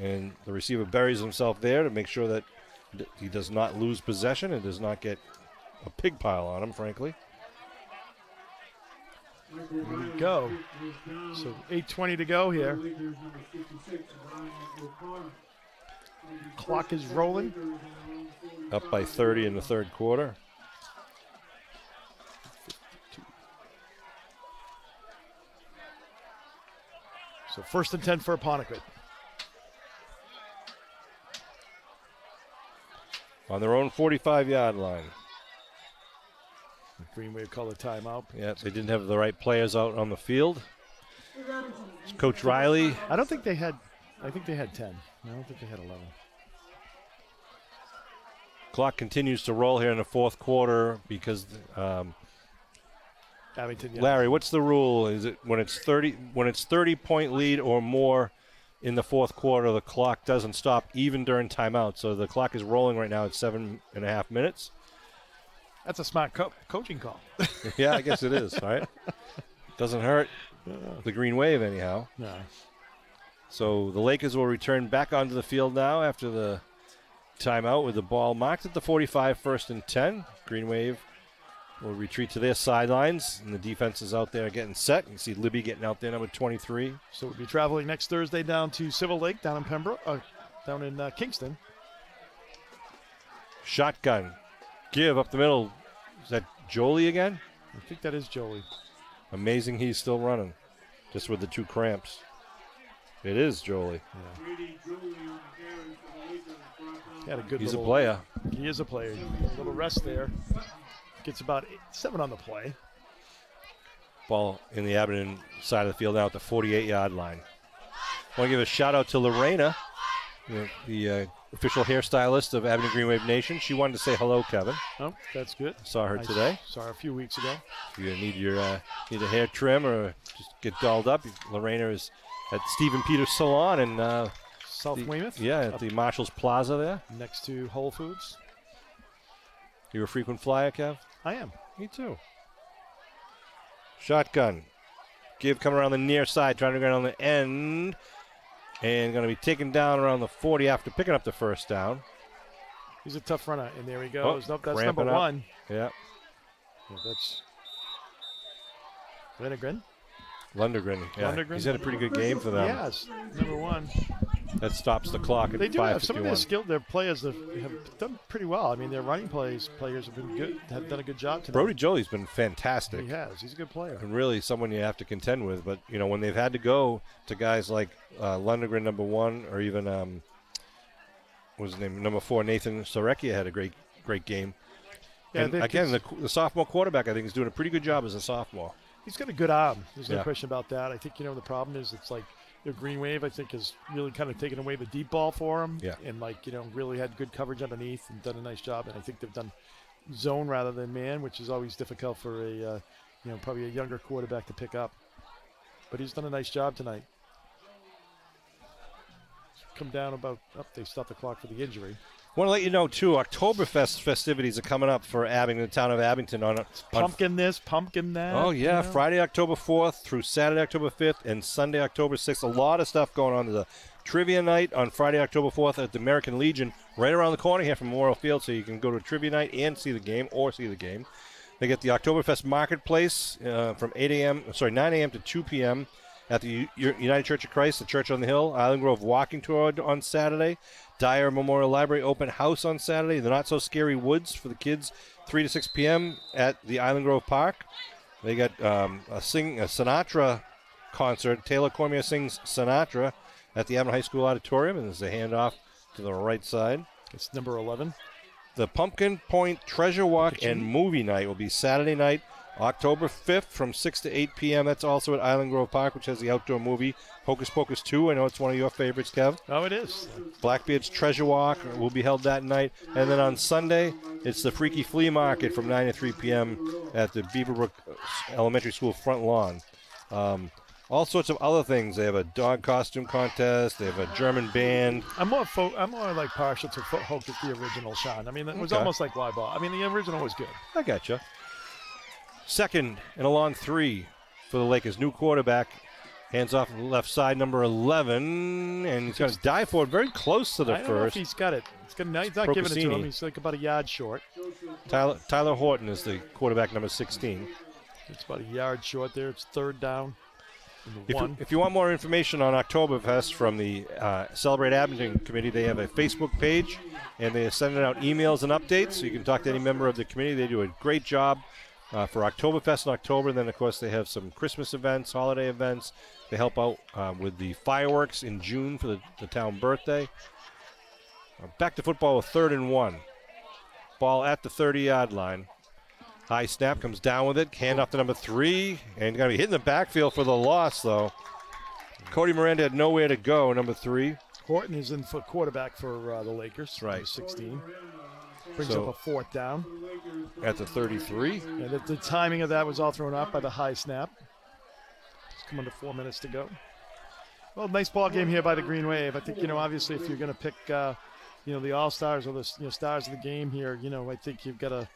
and the receiver buries himself there to make sure that he does not lose possession and does not get a pig pile on him, frankly. Here we go. So 8:20 to go here. Clock is rolling. Up by 30 in the third quarter. So 1st and 10 for Apponequet. On their own 45-yard line. Green Wave called a timeout. Yeah, they didn't have the right players out on the field. Coach Riley. I don't think they had, I think they had 10. I don't think they had 11. Clock continues to roll here in the fourth quarter because Abington, yeah. Larry, what's the rule? Is it when it's 30-point lead or more in the fourth quarter, the clock doesn't stop even during timeout. So the clock is rolling right now at 7.5 minutes. That's a smart coaching call. Yeah, I guess it is, right? Doesn't hurt the Green Wave anyhow. No. So the Lakers will return back onto the field now after the timeout with the ball marked at the 45, 1st and 10. Green Wave will retreat to their sidelines, and the defense is out there getting set. You can see Libby getting out there, number 23. So we'll be traveling next Thursday down to Civil Lake, down in Pembroke, down in Kingston. Shotgun. Give up the middle. Is that Jolie again? I think that is Jolie. Amazing he's still running, just with the 2 cramps. It is Jolie. He had a good He's a player. He is a player. A little rest there. Gets about 7 on the play. Ball in the Abington side of the field now at the 48-yard line. I want to give a shout-out to Lorena, the official hairstylist of Abington Green Wave Nation. She wanted to say hello, Kevin. Oh, that's good. Saw her today. Saw her a few weeks ago. If you need a hair trim or just get dolled up, Lorena is at Stephen Peters Salon in South Weymouth? Yeah, at the Marshalls Plaza there. Next to Whole Foods. You a frequent flyer, Kev? I am. Me too. Shotgun. Give coming around the near side, trying to get on the end. And going to be taken down around the 40 after picking up the first down. He's a tough runner. And there he goes. Oh, nope, that's number up. 1. Yeah. That's Lundgren. Yeah. Lundgren. He's had a pretty good game for them. Yes, number 1. That stops the clock at 5:51. They do have some of their skilled. Their players have done pretty well. I mean, their running players have been good. Have done a good job tonight. Brody Jolie's been fantastic. He has. He's a good player. And really someone you have to contend with. But, when they've had to go to guys like Lundgren, number 1, or even, what was his name, number 4, Nathan Sorecchia had a great game. Yeah, and again, the sophomore quarterback, I think, is doing a pretty good job as a sophomore. He's got a good arm. There's no Yeah. question about that. I think, the problem is it's like the Green Wave, I think, has really kind of taken away the deep ball for him. Yeah. And, really had good coverage underneath and done a nice job. And I think they've done zone rather than man, which is always difficult for a, probably a younger quarterback to pick up. But he's done a nice job tonight. Come down they stopped the clock for the injury. Want to let you know, too, Oktoberfest festivities are coming up for Abington, the town of Abington. Pumpkin this, pumpkin that. Oh, yeah, Friday, October 4th through Saturday, October 5th, and Sunday, October 6th. A lot of stuff going on. There's a trivia night on Friday, October 4th at the American Legion, right around the corner here from Memorial Field, so you can go to a trivia night and see the game, They get the Oktoberfest Marketplace from 9 a.m. to 2 p.m. at the United Church of Christ, the Church on the Hill. Island Grove Walking Tour on Saturday. Dyer Memorial Library Open House on Saturday. The Not So Scary Woods for the kids, 3 to 6 p.m. at the Island Grove Park. They got a Sinatra concert. Taylor Cormier sings Sinatra at the Abington High School Auditorium, and there's a handoff to the right side. It's number 11. the Pumpkin Point Treasure Walk and Movie Night will be Saturday night, October 5th from 6 to 8 p.m. That's also at Island Grove Park, which has the outdoor movie Hocus Pocus 2. I know it's one of your favorites, Kev. Oh, it is. Blackbeard's Treasure Walk will be held that night. And then on Sunday, it's the Freaky Flea Market from 9 to 3 p.m. at the Beaverbrook Elementary School front lawn. All sorts of other things. They have a dog costume contest. They have a German band. I'm more like partial to Hocus, the original, Sean. I mean, it was almost like live ball. I mean, the original was good. I gotcha. Second and a long 3 for the Lakers. New quarterback. Hands off the left side, number 11. And he's got his dive forward very close to the I don't know if first. he's got it. He's not giving it to him. He's like about a yard short. Tyler Horton is the quarterback, number 16. It's about a yard short there. It's third down. If you want more information on Oktoberfest from the Celebrate Abington Committee, they have a Facebook page, and they are sending out emails and updates, so you can talk to any member of the committee. They do a great job for Oktoberfest in October. And then, of course, they have some Christmas events, holiday events. They help out with the fireworks in June for the town birthday. Back to football with 3rd and 1. Ball at the 30-yard line. High snap, comes down with it. Hand off to number 3. And going to be hitting the backfield for the loss, though. Cody Miranda had nowhere to go, number 3. Horton is in for quarterback for the Lakers. Right. 16. Brings up a 4th down. At the 33. And the timing of that was all thrown off by the high snap. It's coming to 4 minutes to go. Well, nice ball game here by the Green Wave. I think, obviously if you're going to pick, the all-stars or the stars of the game here, I think you've got to,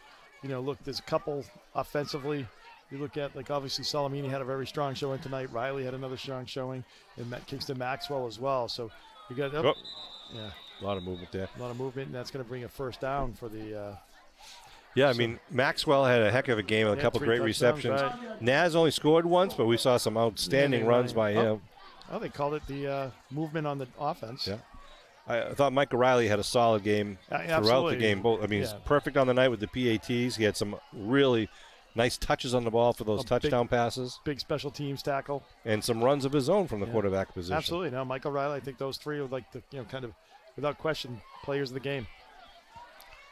look, there's a couple offensively. You look at, obviously Salamini had a very strong showing tonight. Riley had another strong showing. And Kingston Maxwell as well. So you got, yeah. A lot of movement there. A lot of movement, and that's going to bring a first down for the I mean, Maxwell had a heck of a game with a couple great receptions. Right. Naz only scored once, but we saw some outstanding runs by him. Oh, they called it the movement on the offense. Yeah. I thought Mike O'Reilly had a solid game throughout the game. He's perfect on the night with the PATs. He had some really nice touches on the ball for those touchdown passes. Big special teams tackle. And some runs of his own from the quarterback position. Absolutely. No, Mike O'Reilly, I think those three are kind of, without question, players of the game.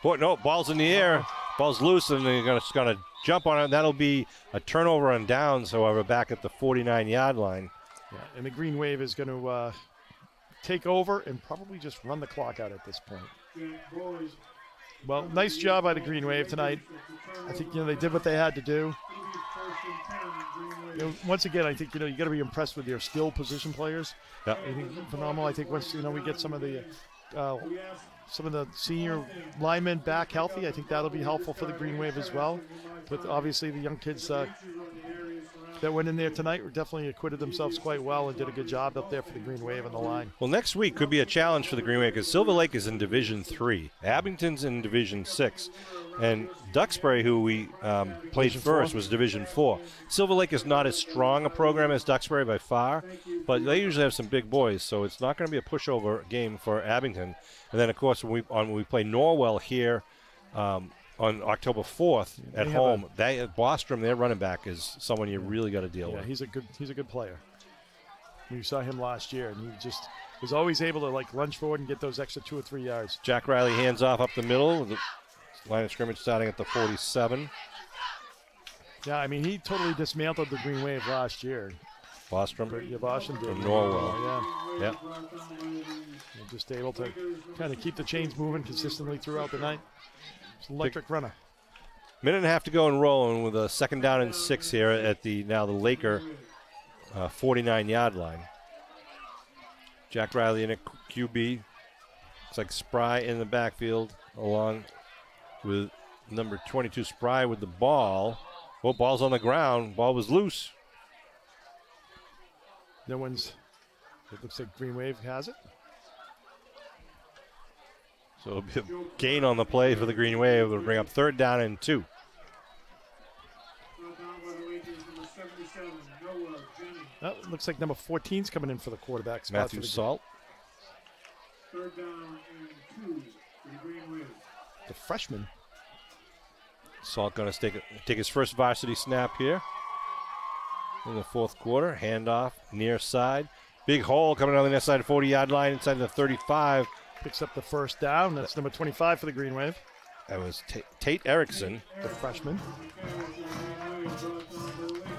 No, ball's in the air. Ball's loose, and they're going to jump on it. That'll be a turnover on downs, however, back at the 49-yard line. Yeah, and the Green Wave is going to take over and probably just run the clock out at this point. Well, nice job by the Green Wave tonight. I think, they did what they had to do. Once again, I think, you got to be impressed with your skilled position players. Yeah. I think phenomenal. I think once, we get some of the senior linemen back healthy, I think that'll be helpful for the Green Wave as well. But obviously the young kids that went in there tonight definitely acquitted themselves quite well and did a good job up there for the Green Wave on the line. Well, next week could be a challenge for the Green Wave because Silver Lake is in Division 3. Abington's in Division 6. And Duxbury, who we played first, was Division 4. Silver Lake is not as strong a program as Duxbury by far, but they usually have some big boys, so it's not going to be a pushover game for Abington. And then, of course, when we play Norwell here on October 4th at home, Bostrom, their running back, is someone you really got to deal with. He's a good player. We saw him last year, and he just was always able to lunge forward and get those extra 2 or 3 yards. Jack Riley hands off up the middle. The line of scrimmage starting at the 47. Yeah, I mean, he totally dismantled the Green Wave last year. Bostrom? Yeah, Bostrom did. From Norwell. Yeah. Just able to kind of keep the chains moving consistently throughout the night. It's an electric runner. Minute and a half to go and rolling with a 2nd down and 6 here at the Laker 49-yard line. Jack Riley in a QB. Looks like Spry in the backfield along with number 22 Spry with the ball. Well, ball's on the ground. Ball was loose. It looks like Green Wave has it. So it'll be a gain on the play for the Green Wave. It'll bring up 3rd down and 2. Oh, it looks like number 14's coming in for the quarterback spot. Matthew Salt. 3rd down and 2 for the Green Wave. The freshman. Salt going to take his first varsity snap here in the 4th quarter. Handoff near side. Big hole coming down the near side 40-yard line inside the 35. Picks up the first down. That's number 25 for the Green Wave. That was Tate Erickson. The freshman.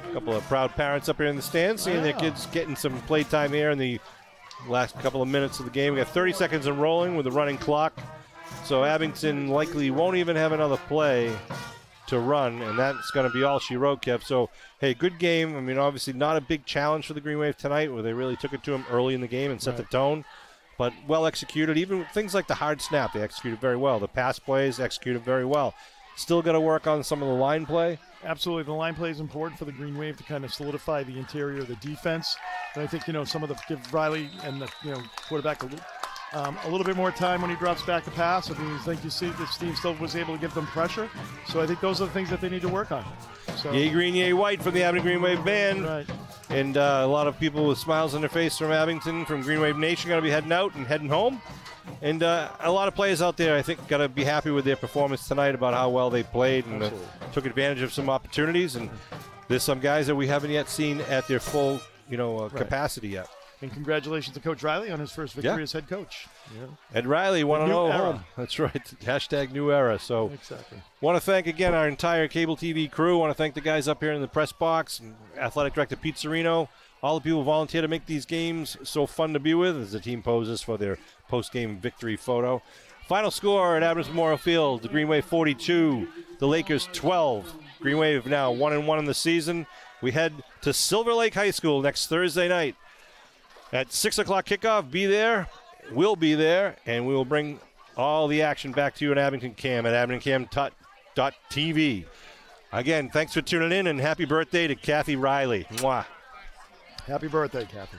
A couple of proud parents up here in the stands, seeing their kids getting some play time here in the last couple of minutes of the game. We got 30 seconds and rolling with the running clock. So Abington likely won't even have another play to run, and that's going to be all she wrote, Kev. So, hey, good game. I mean, obviously not a big challenge for the Green Wave tonight, where they really took it to them early in the game and set the tone, but well executed. Even things like the hard snap, they executed very well. The pass plays executed very well. Still got to work on some of the line play. Absolutely. The line play is important for the Green Wave to kind of solidify the interior of the defense. And I think, some of the give Riley and the quarterback a little bit more time when he drops back to pass. I mean, I think you see this team still was able to give them pressure. So I think those are the things that they need to work on. So, yay green, yay white from the Abington Green Wave Band. Right. And a lot of people with smiles on their face from Abington, from Green Wave Nation, going to be heading out and heading home. And a lot of players out there, I think, got to be happy with their performance tonight, about how well they played and took advantage of some opportunities. And there's some guys that we haven't yet seen at their full, capacity yet. And congratulations to Coach Riley on his first victory as head coach. Yeah. Ed Riley, 1-0 New era. home. That's right. Hashtag new era. So exactly. Want to thank again our entire cable TV crew. Want to thank the guys up here in the press box, and Athletic Director Pete Serino, all the people who volunteer to make these games so fun to be with as the team poses for their post-game victory photo. Final score at Adams Memorial Field, the Green Wave 42, the Lakers 12. Green Wave now 1-1 in the season. We head to Silver Lake High School next Thursday night. At 6 o'clock kickoff, be there. We'll be there, and we will bring all the action back to you at Abington Cam at abingtoncam.tv. Again, thanks for tuning in, and happy birthday to Kathy Riley. Mwah. Happy birthday, Kathy.